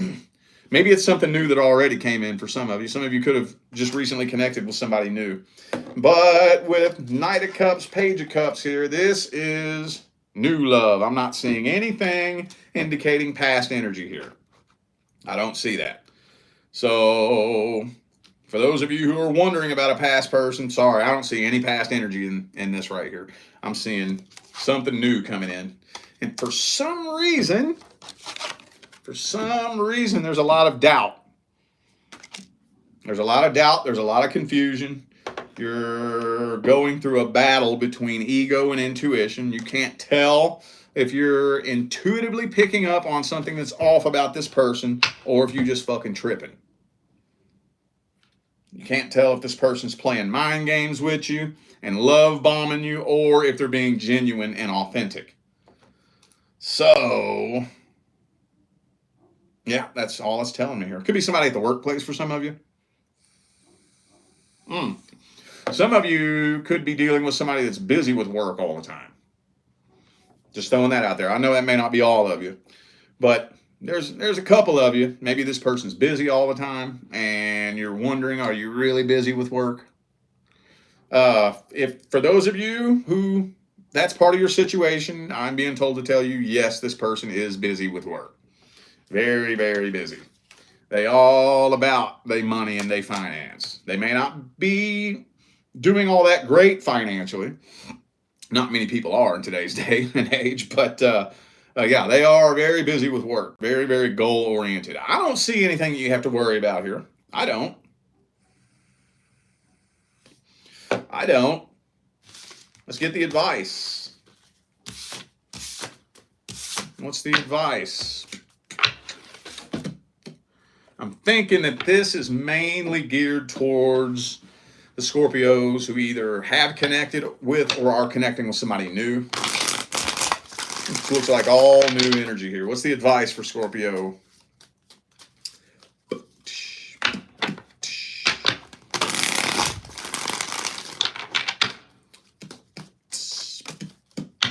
Maybe it's something new that already came in for some of you. Some of you could have just recently connected with somebody new. But with Knight of Cups, Page of Cups here, this is new love. I'm not seeing anything indicating past energy here. I don't see that. So for those of you who are wondering about a past person, sorry, I don't see any past energy in this right here. I'm seeing something new coming in. And for some reason, there's a lot of doubt. There's a lot of doubt. There's a lot of confusion. You're going through a battle between ego and intuition. You can't tell if you're intuitively picking up on something that's off about this person or if you just fucking tripping. You can't tell if this person's playing mind games with you and love bombing you or if they're being genuine and authentic. So, yeah, that's all it's telling me here. Could be somebody at the workplace for some of you. Some of you could be dealing with somebody that's busy with work all the time. Just throwing that out there. I know that may not be all of you, but there's a couple of you. Maybe this person's busy all the time and you're wondering, are you really busy with work? If for those of you who that's part of your situation, I'm being told to tell you, yes, this person is busy with work. Very, very busy. They all about they money and they finance. They may not be doing all that great financially. Not many people are in today's day and age, but yeah, they are very busy with work. Very, very goal-oriented. I don't see anything that you have to worry about here. I don't. Let's get the advice. What's the advice? I'm thinking that this is mainly geared towards the Scorpios who either have connected with or are connecting with somebody new. It looks like all new energy here. What's the advice for Scorpio?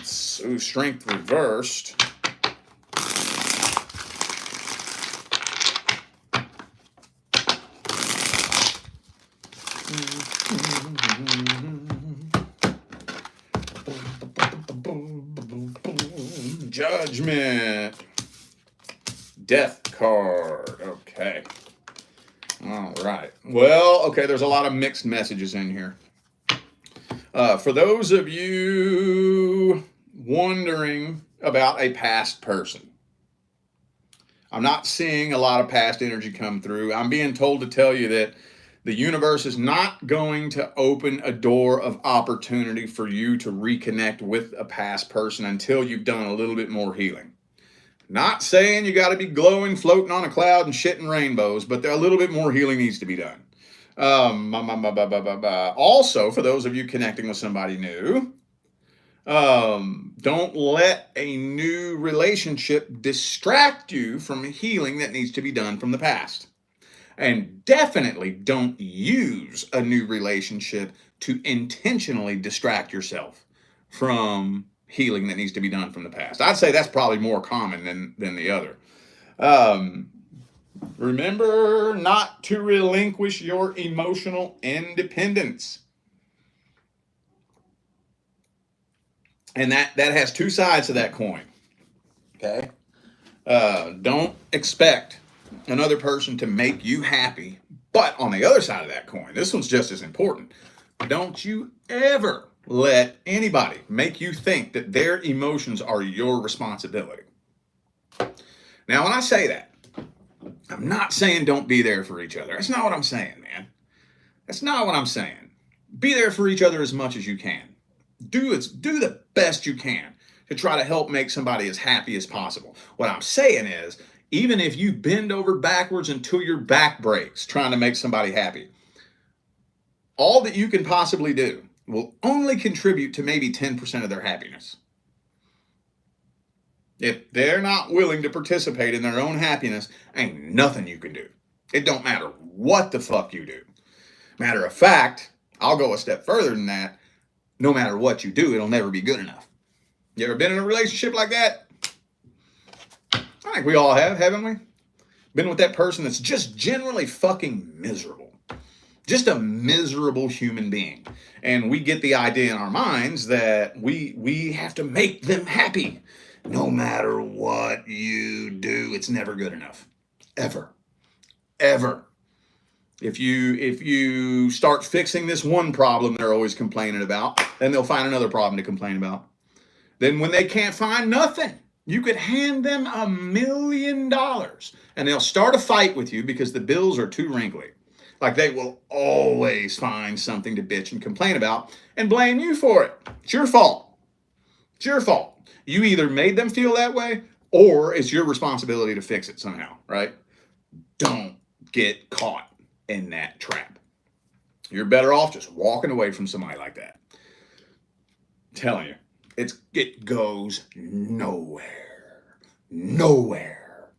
So strength reversed. Judgment. Death card. Okay. All right. Well, okay, there's a lot of mixed messages in here. For those of you wondering about a past person, I'm not seeing a lot of past energy come through. I'm being told to tell you that the universe is not going to open a door of opportunity for you to reconnect with a past person until you've done a little bit more healing. Not saying you got to be glowing, floating on a cloud and shitting rainbows, but a little bit more healing needs to be done. Also, for those of you connecting with somebody new, don't let a new relationship distract you from healing that needs to be done from the past. And definitely don't use a new relationship to intentionally distract yourself from healing that needs to be done from the past. I'd say that's probably more common than the other. Remember not to relinquish your emotional independence. And that has two sides to that coin. Okay? Don't expect another person to make you happy. But on the other side of that coin, this one's just as important. Don't you ever let anybody make you think that their emotions are your responsibility. Now, when I say that, I'm not saying don't be there for each other. That's not what I'm saying, man. That's not what I'm saying. Be there for each other as much as you can. Do the best you can to try to help make somebody as happy as possible. What I'm saying is, even if you bend over backwards until your back breaks trying to make somebody happy, all that you can possibly do will only contribute to maybe 10% of their happiness. If they're not willing to participate in their own happiness, ain't nothing you can do. It don't matter what the fuck you do. Matter of fact, I'll go a step further than that. No matter what you do, it'll never be good enough. You ever been in a relationship like that? I think we all have, haven't we? Been with that person that's just generally fucking miserable. Just a miserable human being. And we get the idea in our minds that we have to make them happy. No matter what you do, it's never good enough. Ever. Ever. If you start fixing this one problem they're always complaining about, then they'll find another problem to complain about. Then when they can't find nothing, you could hand them $1 million and they'll start a fight with you because the bills are too wrinkly. Like they will always find something to bitch and complain about and blame you for it. It's your fault. It's your fault. You either made them feel that way or it's your responsibility to fix it somehow, right? Don't get caught in that trap. You're better off just walking away from somebody like that. I'm telling you, it goes nowhere. Nowhere.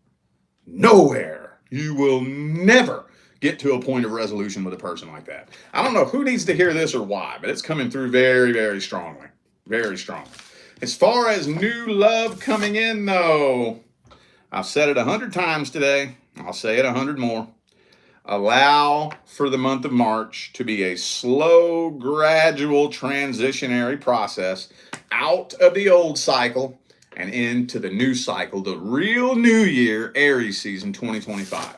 Nowhere. You will never get to a point of resolution with a person like that. I don't know who needs to hear this or why, but it's coming through very, very strongly. Very strongly. As far as new love coming in, though, I've said it 100 times today. I'll say it 100 more. Allow for the month of March to be a slow, gradual, transitionary process out of the old cycle and into the new cycle, the real new year, Aries season 2025.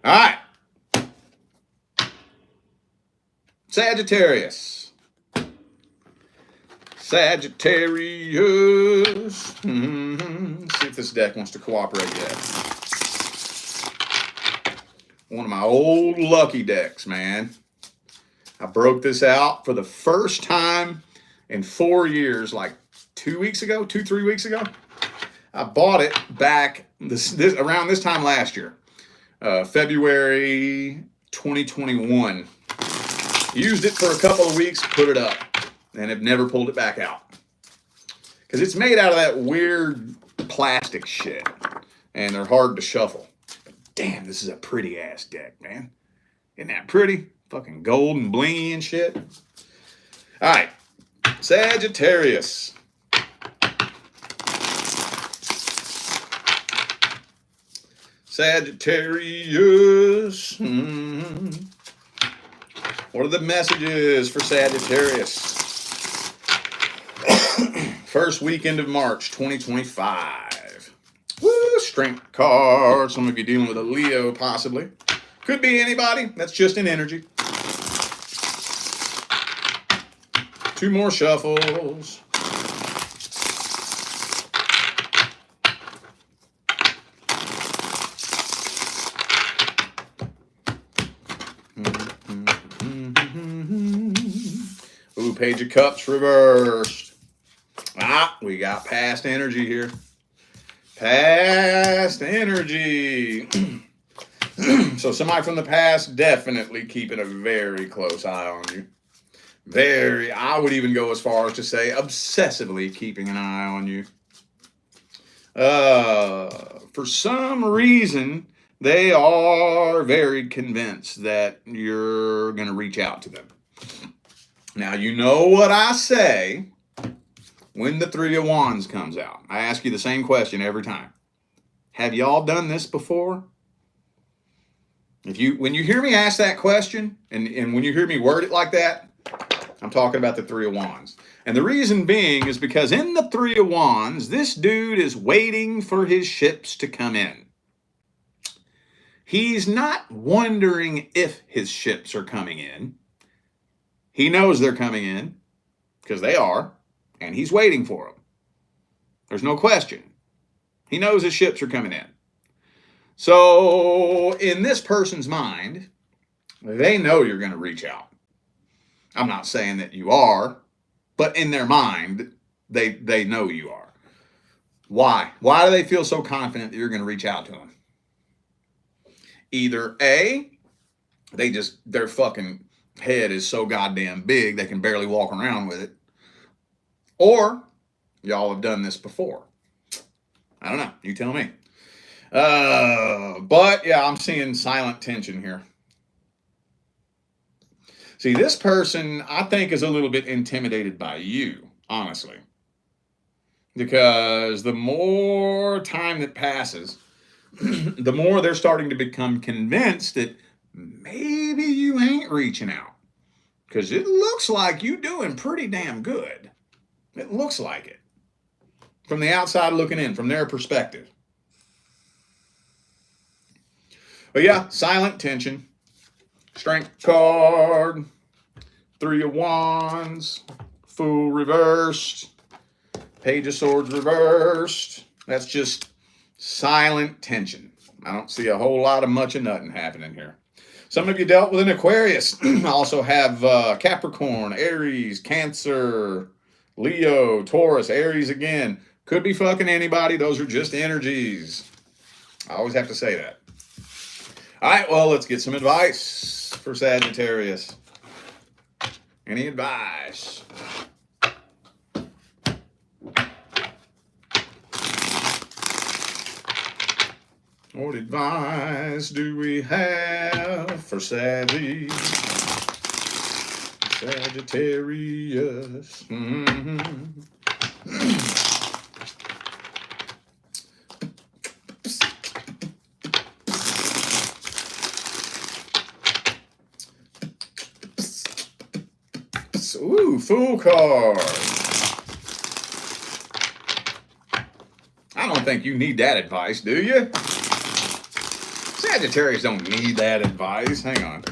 All right. Sagittarius. Sagittarius. Let's see if this deck wants to cooperate yet. One of my old lucky decks, man. I broke this out for the first time in 4 years, like 3 weeks ago. I bought it back around this time last year, February 2021. Used it for a couple of weeks, put it up, and have never pulled it back out. Because it's made out of that weird plastic shit, and they're hard to shuffle. Damn, this is a pretty ass deck, man. Isn't that pretty? Fucking gold and blingy and shit. All right, Sagittarius. Sagittarius. What are the messages for Sagittarius? First weekend of March 2025. Woo, strength card. Some of you dealing with a Leo, possibly. Could be anybody. That's just an energy. 2 more shuffles. Ooh, Page of Cups reversed. We got past energy here. Past energy. So somebody from the past definitely keeping a very close eye on you. I would even go as far as to say obsessively keeping an eye on you. For some reason, they are very convinced that you're going to reach out to them. Now, you know what I say when the 3 of Wands comes out. I ask you the same question every time. Have y'all done this before? When you hear me ask that question, and when you hear me word it like that, I'm talking about the 3 of Wands. And the reason being is because in the 3 of Wands, this dude is waiting for his ships to come in. He's not wondering if his ships are coming in. He knows they're coming in because they are, and he's waiting for them. There's no question. He knows his ships are coming in. So in this person's mind, they know you're going to reach out. I'm not saying that you are, but in their mind, they know you are. Why? Why do they feel so confident that you're going to reach out to them? Either A, their fucking head is so goddamn big they can barely walk around with it. Or y'all have done this before. I don't know. You tell me. But yeah, I'm seeing silent tension here. See, this person, I think, is a little bit intimidated by you, honestly. Because the more time that passes, the more they're starting to become convinced that maybe you ain't reaching out. Because it looks like you doing pretty damn good. It looks like it. From the outside looking in, from their perspective. But yeah, silent tension. Strength card. 3 of Wands. Fool reversed. Page of Swords reversed. That's just silent tension. I don't see a whole lot of much of nothing happening here. Some of you dealt with an Aquarius. Also have Capricorn, Aries, Cancer, Leo, Taurus, Aries again. Could be fucking anybody. Those are just energies. I always have to say that. All right, well, let's get some advice for Sagittarius. Any advice? What advice do we have for Sagittarius? Ooh, Fool card. I don't think you need that advice, do you? Sagittarius don't need that advice. Hang on.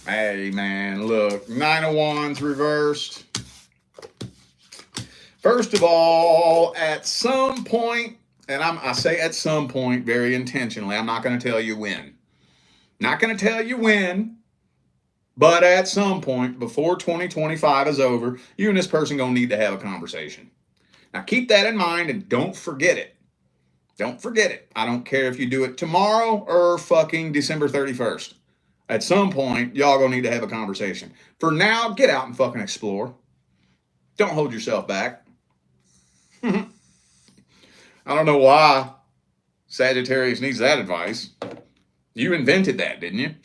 Hey, man, look. 9 of Wands reversed. First of all, at some point, and I say at some point very intentionally, I'm not going to tell you when. Not going to tell you when, but at some point before 2025 is over, you and this person going to need to have a conversation. Now, keep that in mind and don't forget it. Don't forget it. I don't care if you do it tomorrow or fucking December 31st. At some point, y'all gonna need to have a conversation. For now, get out and fucking explore. Don't hold yourself back. I don't know why Sagittarius needs that advice. You invented that, didn't you?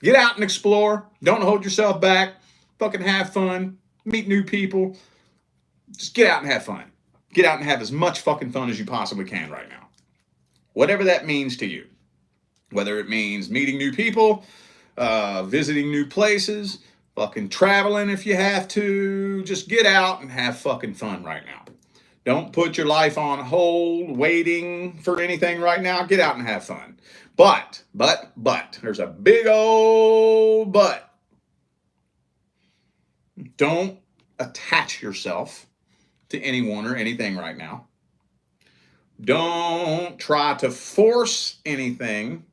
Get out and explore. Don't hold yourself back. Fucking have fun. Meet new people. Just get out and have fun. Get out and have as much fucking fun as you possibly can right now. Whatever that means to you. Whether it means meeting new people, visiting new places, fucking traveling if you have to. Just get out and have fucking fun right now. Don't put your life on hold waiting for anything right now. Get out and have fun. But, there's a big old but. Don't attach yourself to anyone or anything right now. Don't try to force anything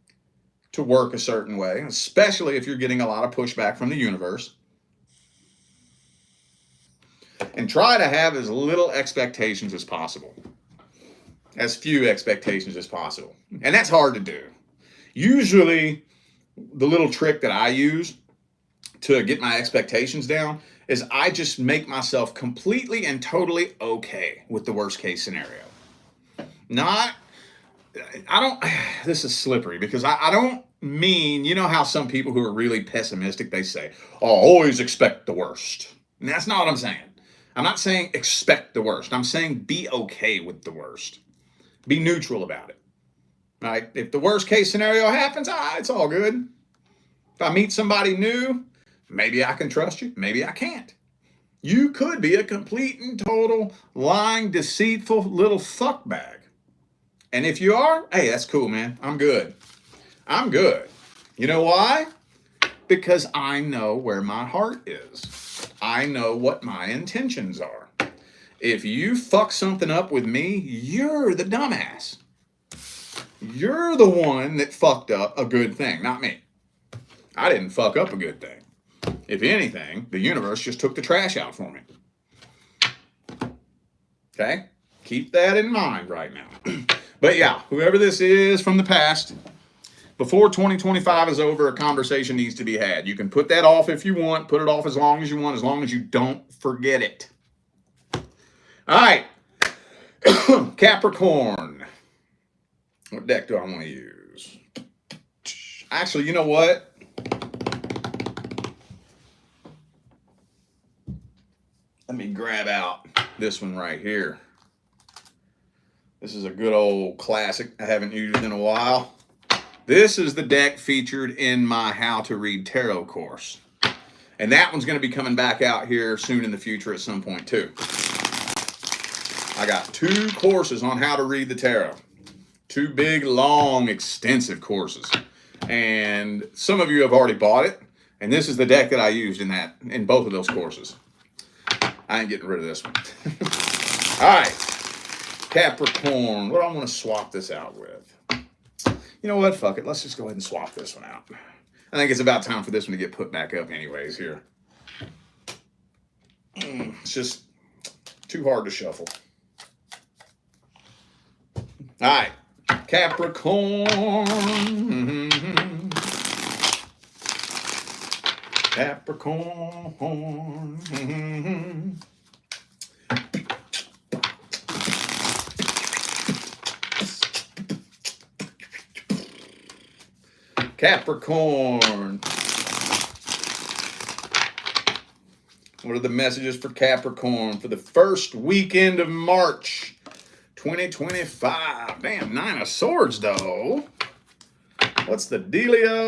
to work a certain way, especially if you're getting a lot of pushback from the universe. And try to have as little expectations as possible. As few expectations as possible. And that's hard to do. Usually, the little trick that I use to get my expectations down is I just make myself completely and totally okay with the worst case scenario. This is slippery because I don't mean, you know how some people who are really pessimistic, they say, oh, always expect the worst. And that's not what I'm saying. I'm not saying expect the worst. I'm saying be okay with the worst. Be neutral about it. Right? If the worst case scenario happens, it's all good. If I meet somebody new, maybe I can trust you. Maybe I can't. You could be a complete and total lying, deceitful little fuckbag. And if you are, hey, that's cool, man. I'm good. I'm good. You know why? Because I know where my heart is. I know what my intentions are. If you fuck something up with me, you're the dumbass. You're the one that fucked up a good thing, not me. I didn't fuck up a good thing. If anything, the universe just took the trash out for me. Okay? Keep that in mind right now. But yeah, whoever this is from the past, before 2025 is over, a conversation needs to be had. You can put that off if you want. Put it off as long as you want, as long as you don't forget it. All right. Capricorn. What deck do I want to use? Actually, you know what? Let me grab out this one right here. This is a good old classic I haven't used in a while. This is the deck featured in my How to Read Tarot course. And that one's going to be coming back out here soon in the future at some point too. I got 2 courses on how to read the tarot. 2 big, long, extensive courses. And some of you have already bought it. And this is the deck that I used in both of those courses. I ain't getting rid of this one. All right. Capricorn. What do I want to swap this out with? You know what? Fuck it. Let's just go ahead and swap this one out. I think it's about time for this one to get put back up anyways here. It's just too hard to shuffle. All right. Capricorn. Capricorn. Capricorn. What are the messages for Capricorn for the first weekend of March 2025? Damn, 9 of Swords, though. What's the dealio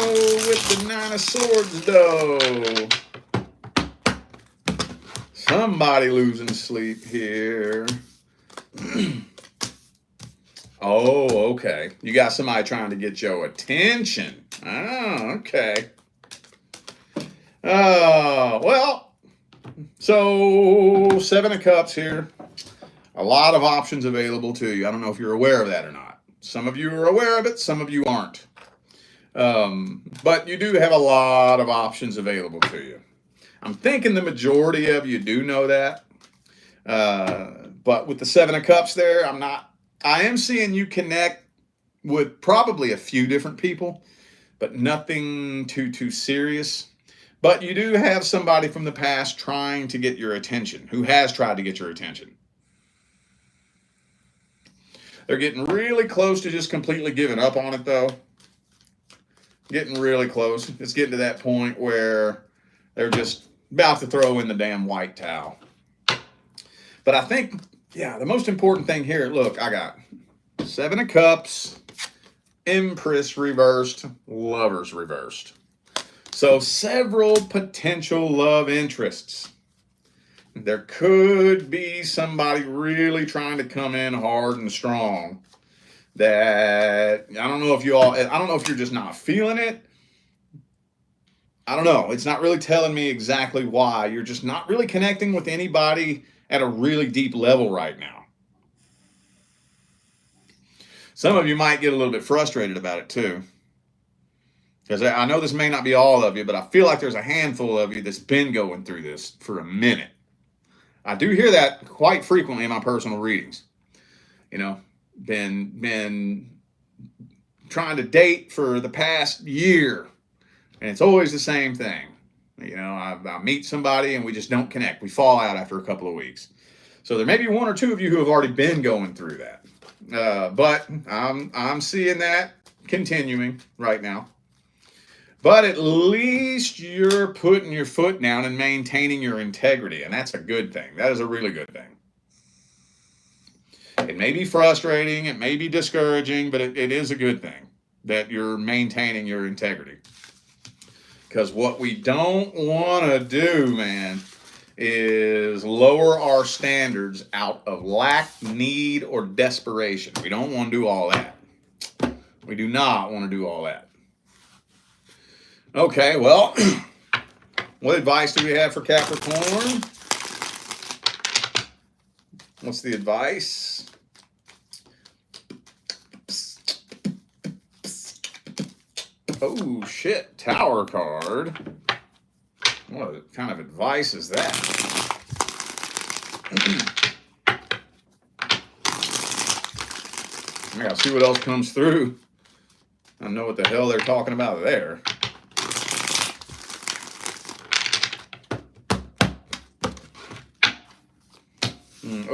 with the 9 of Swords, though? Somebody losing sleep here. Oh, okay. You got somebody trying to get your attention. Oh, okay. Well, so 7 of Cups here. A lot of options available to you. I don't know if you're aware of that or not. Some of you are aware of it, some of you aren't. But you do have a lot of options available to you. I'm thinking the majority of you do know that. But with the 7 of Cups there, I am seeing you connect with probably a few different people, but nothing too serious. But you do have somebody from the past trying to get your attention, who has tried to get your attention. They're getting really close to just completely giving up on it, though. Getting really close. It's getting to that point where they're just about to throw in the damn white towel. But I think, yeah, the most important thing here, look, I got 7 of Cups, Empress reversed, Lovers reversed. So several potential love interests. There could be somebody really trying to come in hard and strong that I don't know if you're just not feeling it. I don't know. It's not really telling me exactly why. You're just not really connecting with anybody at a really deep level right now. Some of you might get a little bit frustrated about it too. Because I know this may not be all of you, but I feel like there's a handful of you that's been going through this for a minute. I do hear that quite frequently in my personal readings. You know, been trying to date for the past year, and it's always the same thing. You know, I meet somebody and we just don't connect. We fall out after a couple of weeks. So there may be one or two of you who have already been going through that. But I'm seeing that continuing right now. But at least you're putting your foot down and maintaining your integrity, and that's a good thing. That is a really good thing. It may be frustrating, it may be discouraging, but it is a good thing that you're maintaining your integrity. Because what we don't want to do, man, is lower our standards out of lack, need, or desperation. We don't want to do all that. We do not want to do all that. Okay, well, what advice do we have for Capricorn? What's the advice? Oh, shit, Tower card. What kind of advice is that? I gotta see what else comes through. I don't know what the hell they're talking about there.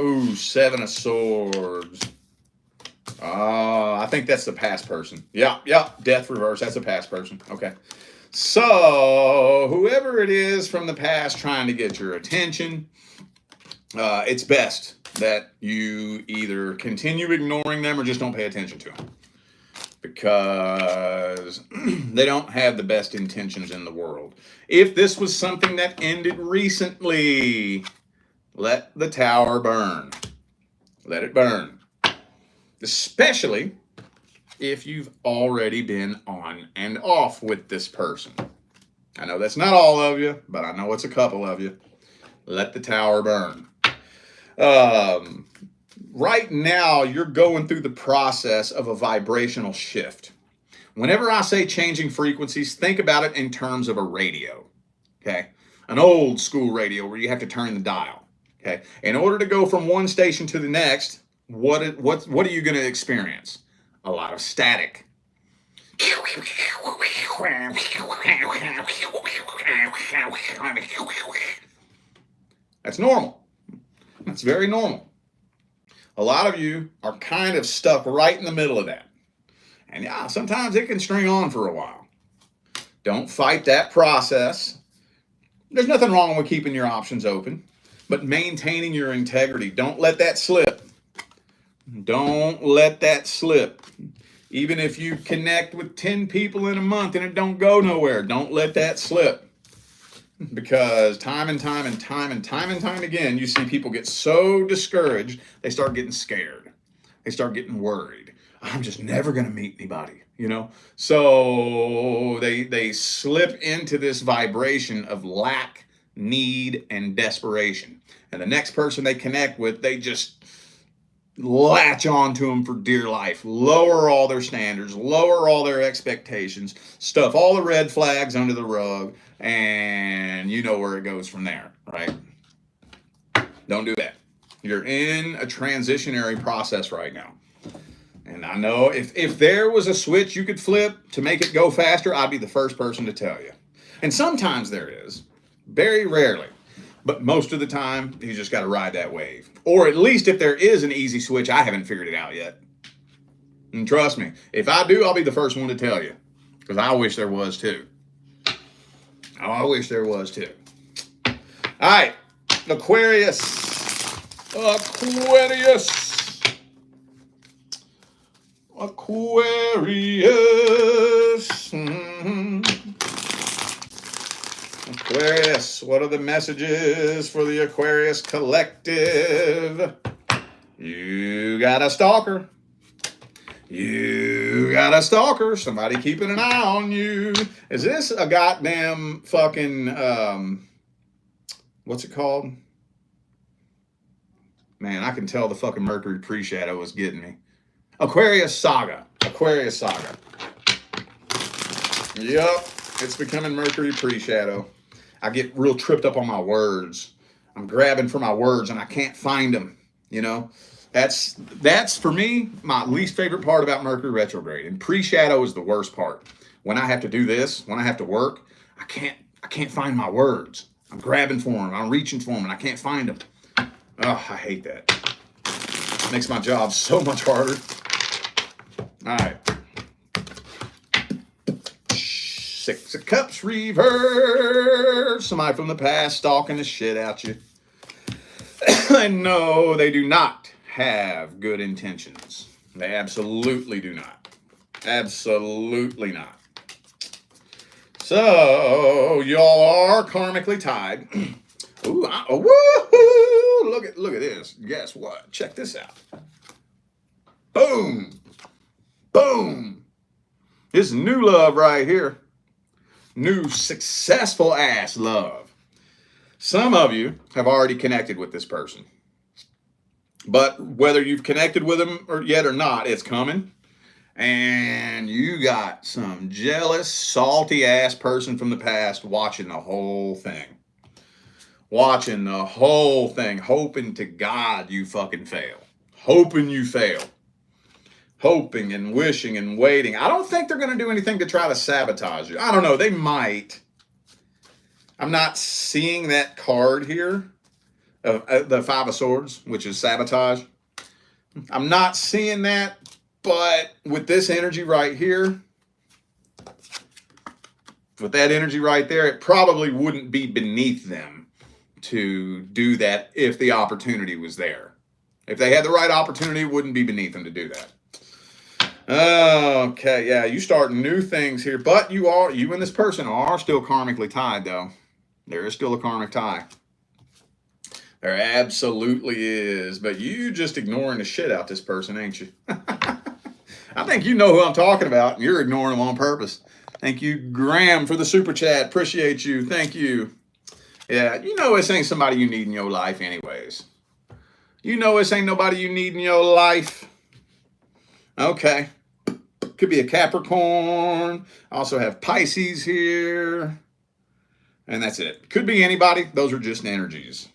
Oh, Seven of Swords. I think that's the past person. Yeah, death reverse. That's a past person. Okay. So, whoever it is from the past trying to get your attention, it's best that you either continue ignoring them or just don't pay attention to them. Because they don't have the best intentions in the world. If this was something that ended recently, let the tower burn. Let it burn. Especially if you've already been on and off with this person. I know that's not all of you, but I know it's a couple of you. Let the tower burn. Right now, you're going through the process of a vibrational shift. Whenever I say changing frequencies, think about it in terms of a radio. Okay? An old school radio where you have to turn the dial. Okay, in order to go from one station to the next, what are you going to experience? A lot of static. That's normal. That's very normal. A lot of you are kind of stuck right in the middle of that. And yeah, sometimes it can string on for a while. Don't fight that process. There's nothing wrong with keeping your options open. But maintaining your integrity. Don't let that slip. Don't let that slip. Even if you connect with 10 people in a month and it don't go nowhere, don't let that slip. Because time and time again, you see people get so discouraged, they start getting scared. They start getting worried. I'm just never going to meet anybody, you know? So they slip into this vibration of lack, need, and desperation. And the next person they connect with, they just latch on to them for dear life, lower all their standards, lower all their expectations, stuff all the red flags under the rug, and you know where it goes from there, right? Don't do that. You're in a transitionary process right now. And I know if there was a switch you could flip to make it go faster, I'd be the first person to tell you. And sometimes there is. Very rarely. But most of the time, you just got to ride that wave. Or at least if there is an easy switch, I haven't figured it out yet. And trust me, if I do, I'll be the first one to tell you. Because I wish there was too. I wish there was too. All right, Aquarius. Aquarius. Aquarius. Aquarius, what are the messages for the Aquarius collective? You got a stalker. You got a stalker. Somebody keeping an eye on you. Is this a goddamn fucking, what's it called? Man, I can tell the fucking Mercury pre-shadow was getting me. Aquarius Saga. Aquarius Saga. Yup. It's becoming Mercury pre-shadow. I get real tripped up on my words. I'm grabbing for my words and I can't find them. You know, that's for me my least favorite part about Mercury retrograde. And pre-shadow is the worst part. When I have to do this, when I have to work, I can't find my words. I'm grabbing for them. I'm reaching for them and I can't find them. Oh, I hate that. Makes my job so much harder. All right. Six of Cups reverse. Somebody from the past stalking the shit out you. And no, they do not have good intentions. They absolutely do not. Absolutely not. So, y'all are karmically tied. Ooh, woohoo! Look at this. Guess what? Check this out. Boom. Boom. This is new love right here. New successful ass love. Some of you have already connected with this person. But whether you've connected with them yet or not, it's coming. And you got some jealous, salty ass person from the past watching the whole thing. Watching the whole thing, hoping to God you fucking fail. Hoping you fail. Hoping and wishing and waiting. I don't think they're going to do anything to try to sabotage you. I don't know. They might. I'm not seeing that card here. The Five of Swords, which is sabotage. I'm not seeing that. But with this energy right here, with that energy right there, it probably wouldn't be beneath them to do that if the opportunity was there. If they had the right opportunity, it wouldn't be beneath them to do that. Okay, yeah, you start new things here, but you and this person are still karmically tied, though. There is still a karmic tie. There absolutely is, but you just ignoring the shit out this person, ain't you? I think you know who I'm talking about, and you're ignoring them on purpose. Thank you, Graham, for the super chat. Appreciate you. Thank you. Yeah, you know this ain't somebody you need in your life anyways. You know this ain't nobody you need in your life. Okay. Could be a Capricorn. I also have Pisces here. And that's it. Could be anybody. Those are just energies.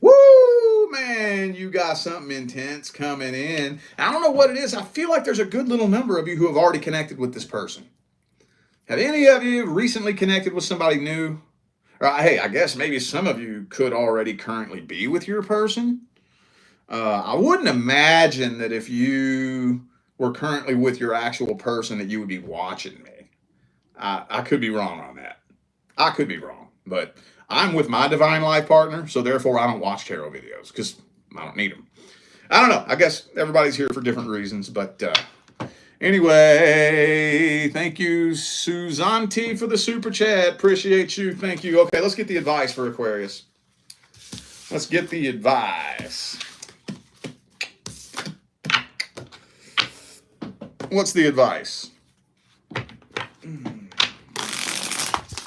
Woo, man, you got something intense coming in. I don't know what it is. I feel like there's a good little number of you who have already connected with this person. Have any of you recently connected with somebody new? Or, hey, I guess maybe some of you could already currently be with your person. I wouldn't imagine that if you were currently with your actual person that you would be watching me. I could be wrong on that. I could be wrong, but I'm with my divine life partner, so therefore I don't watch tarot videos because I don't need them. I don't know. I guess everybody's here for different reasons, but anyway, thank you, Suzanti, for the super chat. Appreciate you. Thank you. Okay, let's get the advice for Aquarius. Let's get the advice. What's the advice?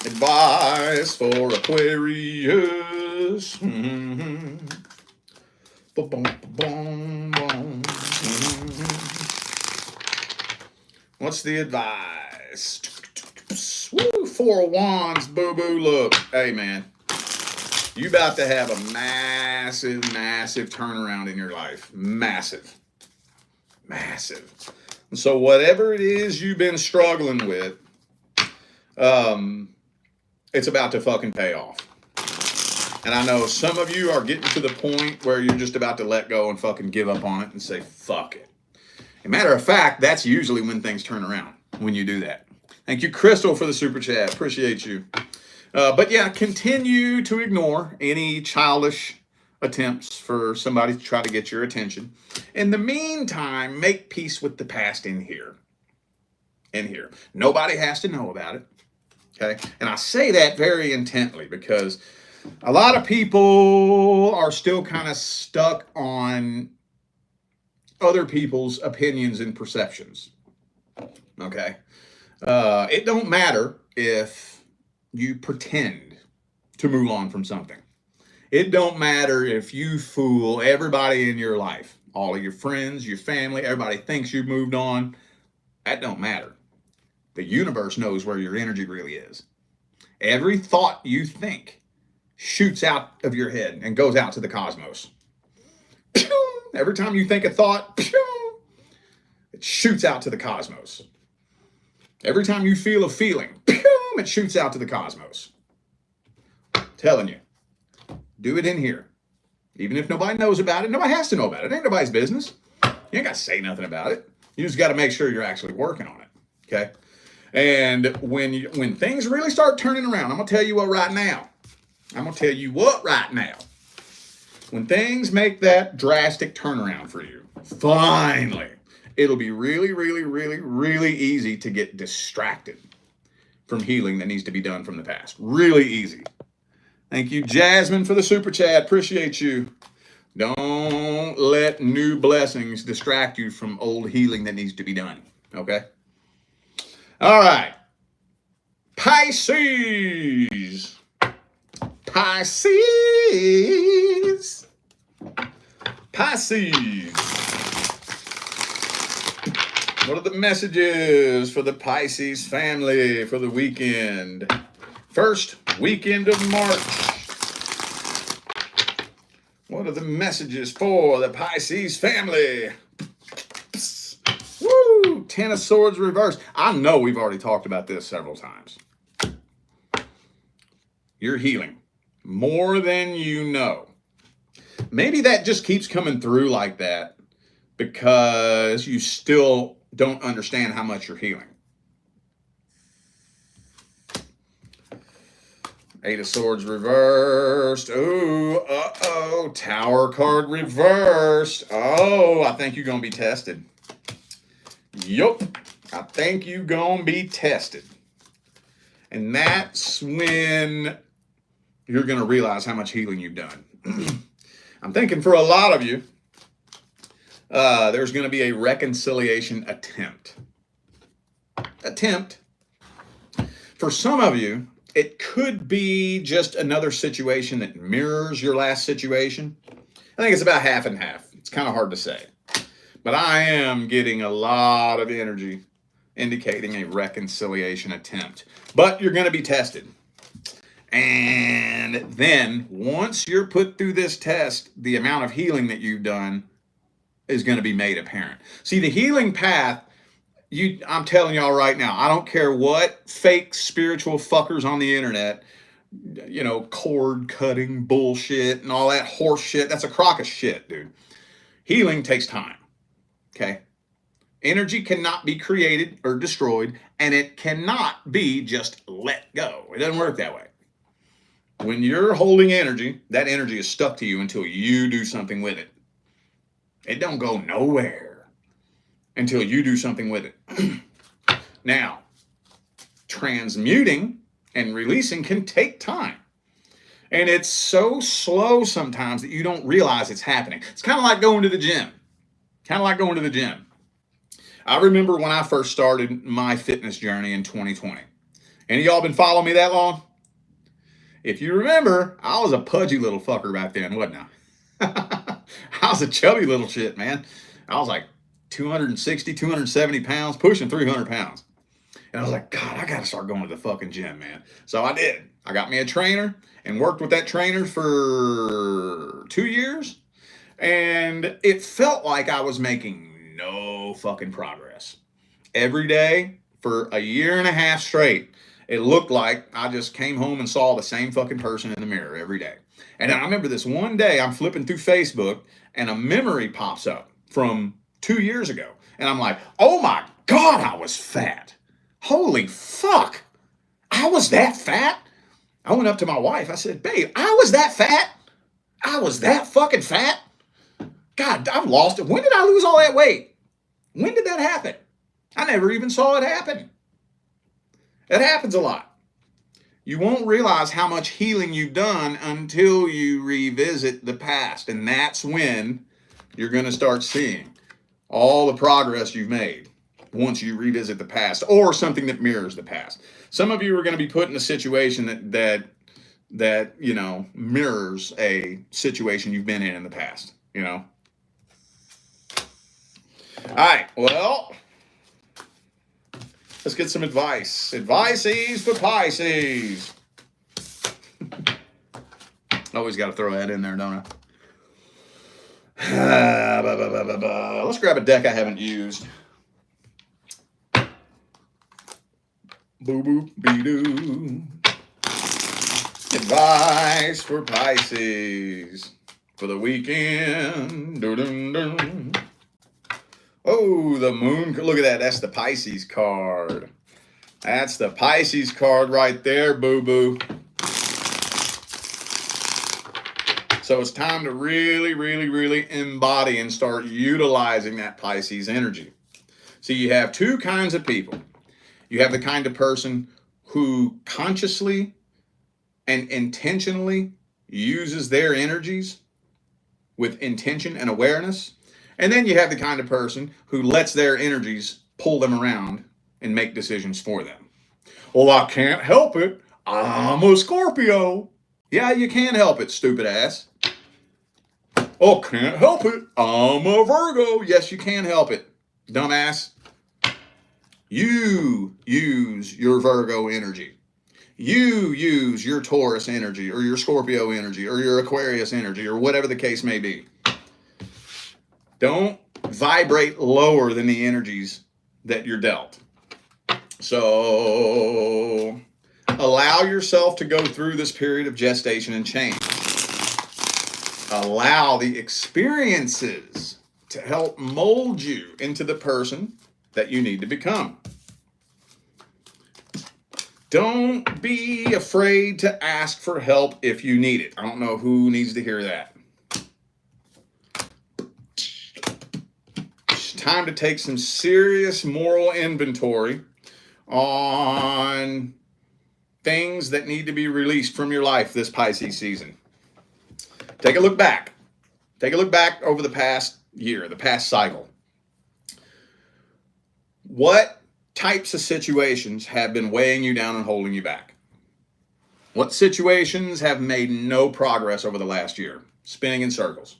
Advice for Aquarius. What's the advice? Woo, Four of Wands, boo-boo. Look, hey, man. You about to have a massive, massive turnaround in your life. Massive. Massive. And so whatever it is you've been struggling with, it's about to fucking pay off. And I know some of you are getting to the point where you're just about to let go and fucking give up on it and say, fuck it. As a matter of fact, that's usually when things turn around, when you do that. Thank you, Crystal, for the super chat. Appreciate you. But yeah, continue to ignore any childish attempts for somebody to try to get your attention. In the meantime, make peace with the past in here. In here. Nobody has to know about it. Okay. And I say that very intently because a lot of people are still kind of stuck on other people's opinions and perceptions. Okay. It don't matter if you pretend to move on from something. It don't matter if you fool everybody in your life, all of your friends, your family, everybody thinks you've moved on. That don't matter. The universe knows where your energy really is. Every thought you think shoots out of your head and goes out to the cosmos. Every time you think a thought, it shoots out to the cosmos. Every time you feel a feeling, it shoots out to the cosmos. I'm telling you, do it in here. Even if nobody knows about it, nobody has to know about it. It ain't nobody's business. You ain't got to say nothing about it. You just got to make sure you're actually working on it. Okay? And when things really start turning around, I'm going to tell you what right now. When things make that drastic turnaround for you, finally, it'll be really, really, really, really easy to get distracted from healing that needs to be done from the past. Really easy. Thank you, Jasmine, for the super chat. Appreciate you. Don't let new blessings distract you from old healing that needs to be done. Okay? All right. Pisces. Pisces. What are the messages for the Pisces family for the weekend? First weekend of March. What are the messages for the Pisces family? Woo! Ten of Swords reversed. I know we've already talked about this several times. You're healing more than you know. Maybe that just keeps coming through like that because you still don't understand how much you're healing. Eight of Swords reversed. Ooh, uh-oh. Tower card reversed. Oh, I think you're going to be tested. Yup. I think you're going to be tested. And that's when you're going to realize how much healing you've done. I'm thinking for a lot of you, there's going to be a reconciliation attempt. For some of you, it could be just another situation that mirrors your last situation. I think it's about half and half. It's kind of hard to say. But I am getting a lot of energy indicating a reconciliation attempt. But you're going to be tested. And then once you're put through this test, the amount of healing that you've done is going to be made apparent. See, the healing path, I'm telling y'all right now, I don't care what fake spiritual fuckers on the internet, cord cutting bullshit and all that horse shit. That's a crock of shit, dude. Healing takes time. Okay? Energy cannot be created or destroyed, and it cannot be just let go. It doesn't work that way. When you're holding energy, that energy is stuck to you until you do something with it. It don't go nowhere until you do something with it. Now, transmuting and releasing can take time. And it's so slow sometimes that you don't realize it's happening. It's kind of like going to the gym. I remember when I first started my fitness journey in 2020. Any of y'all been following me that long? If you remember, I was a pudgy little fucker back then, wasn't I? I was a chubby little shit, man. I was like 260, 270 pounds, pushing 300 pounds. And I was like, God, I got to start going to the fucking gym, man. So I did. I got me a trainer and worked with that trainer for 2 years. And it felt like I was making no fucking progress. Every day for a year and a half straight, it looked like I just came home and saw the same fucking person in the mirror every day. And I remember this one day I'm flipping through Facebook and a memory pops up from 2 years ago. And I'm like, oh my God, I was fat. Holy fuck. I was that fat? I went up to my wife. I said, babe, I was that fat? I was that fucking fat? God, I've lost it. When did I lose all that weight? When did that happen? I never even saw it happen. It happens a lot. you won't realize how much healing you've done until you revisit the past. And that's when you're going to start seeing all the progress you've made once you revisit the past or something that mirrors the past. Some of you are going to be put in a situation that you know, mirrors a situation you've been in the past, you know. All right, well, let's get some advice. Advices for Pisces. Always got to throw that in there, don't I? Let's grab a deck I haven't used. Boo boo be doo. Advice for Pisces for the weekend. Dun, dun, dun. Oh, the moon. Look at that. That's the Pisces card. That's the Pisces card right there, boo-boo. So it's time to really, really, really embody and start utilizing that Pisces energy. See, you have two kinds of people. You have the kind of person who consciously and intentionally uses their energies with intention and awareness. And then you have the kind of person who lets their energies pull them around and make decisions for them. Well, I can't help it. I'm a Scorpio. Yeah, you can help it, stupid ass. Oh, can't help it. I'm a Virgo. Yes, you can help it, dumbass. You use your Virgo energy. You use your Taurus energy or your Scorpio energy or your Aquarius energy or whatever the case may be. Don't vibrate lower than the energies that you're dealt. So allow yourself to go through this period of gestation and change. Allow the experiences to help mold you into the person that you need to become. Don't be afraid to ask for help if you need it. I don't know who needs to hear that. It's time to take some serious moral inventory on things that need to be released from your life this Pisces season. Take a look back. Take a look back over the past year, the past cycle. What types of situations have been weighing you down and holding you back? What situations have made no progress over the last year? Spinning in circles.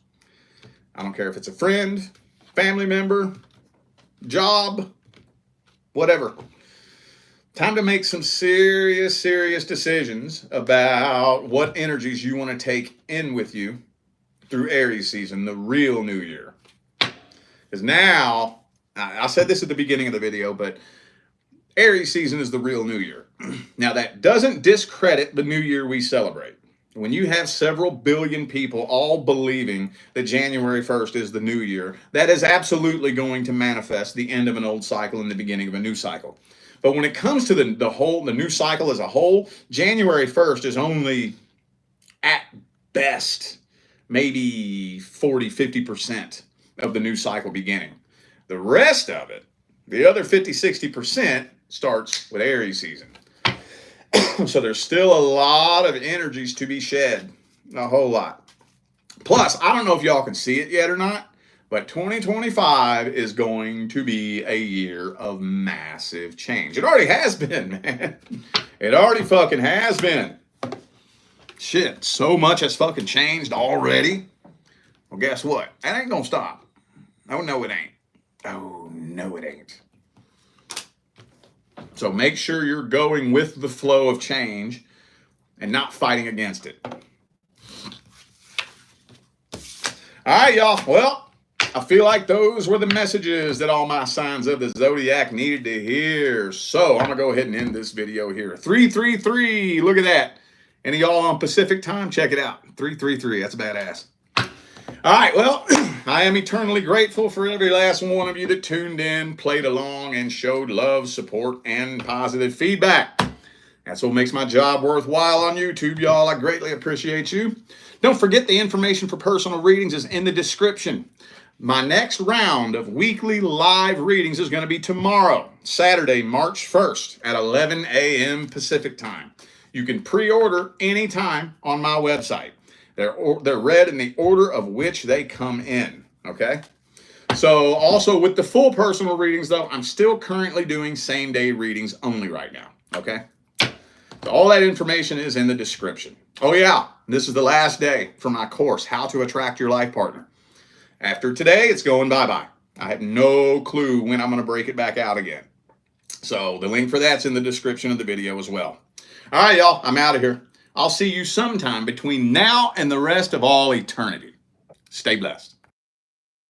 I don't care if it's a friend, family member, job, whatever. Time to make some serious decisions about what energies you want to take in with you through Aries season, the real new year. Because now, I said this at the beginning of the video, but Aries season is the real new year. Now, that doesn't discredit the new year we celebrate. When you have several billion people all believing that January 1st is the new year, that is absolutely going to manifest the end of an old cycle and the beginning of a new cycle. But when it comes to the new cycle as a whole, January 1st is only, at best, maybe 40-50% of the new cycle beginning. The rest of it, the other 50-60%, starts with Aries season. So there's still a lot of energies to be shed, a whole lot. Plus, I don't know if y'all can see it yet or not, but 2025 is going to be a year of massive change. It already has been, man. It already fucking has been. Shit, so much has fucking changed already. Well, guess what? That ain't gonna stop. Oh, no, it ain't. Oh, no, it ain't. So make sure you're going with the flow of change and not fighting against it. All right, y'all. Well, I feel like those were the messages that all my signs of the zodiac needed to hear. So I'm going to go ahead and end this video here. 333. Look at that. Any of y'all on Pacific time? Check it out. 333. That's badass. All right. Well, I am eternally grateful for every last one of you that tuned in, played along, and showed love, support, and positive feedback. That's what makes my job worthwhile on YouTube, y'all. I greatly appreciate you. Don't forget the information for personal readings is in the description. My next round of weekly live readings is going to be tomorrow, Saturday, March 1st at 11 a.m. Pacific time. You can pre-order anytime on my website. They're read in the order of which they come in, okay? So also with the full personal readings, though, I'm still currently doing same-day readings only right now, okay? So all that information is in the description. Oh, yeah, this is the last day for my course, How to Attract Your Life Partner. After today, it's going bye-bye. I have no clue when I'm going to break it back out again. So the link for that's in the description of the video as well. All right, y'all, I'm out of here. I'll see you sometime between now and the rest of all eternity. Stay blessed.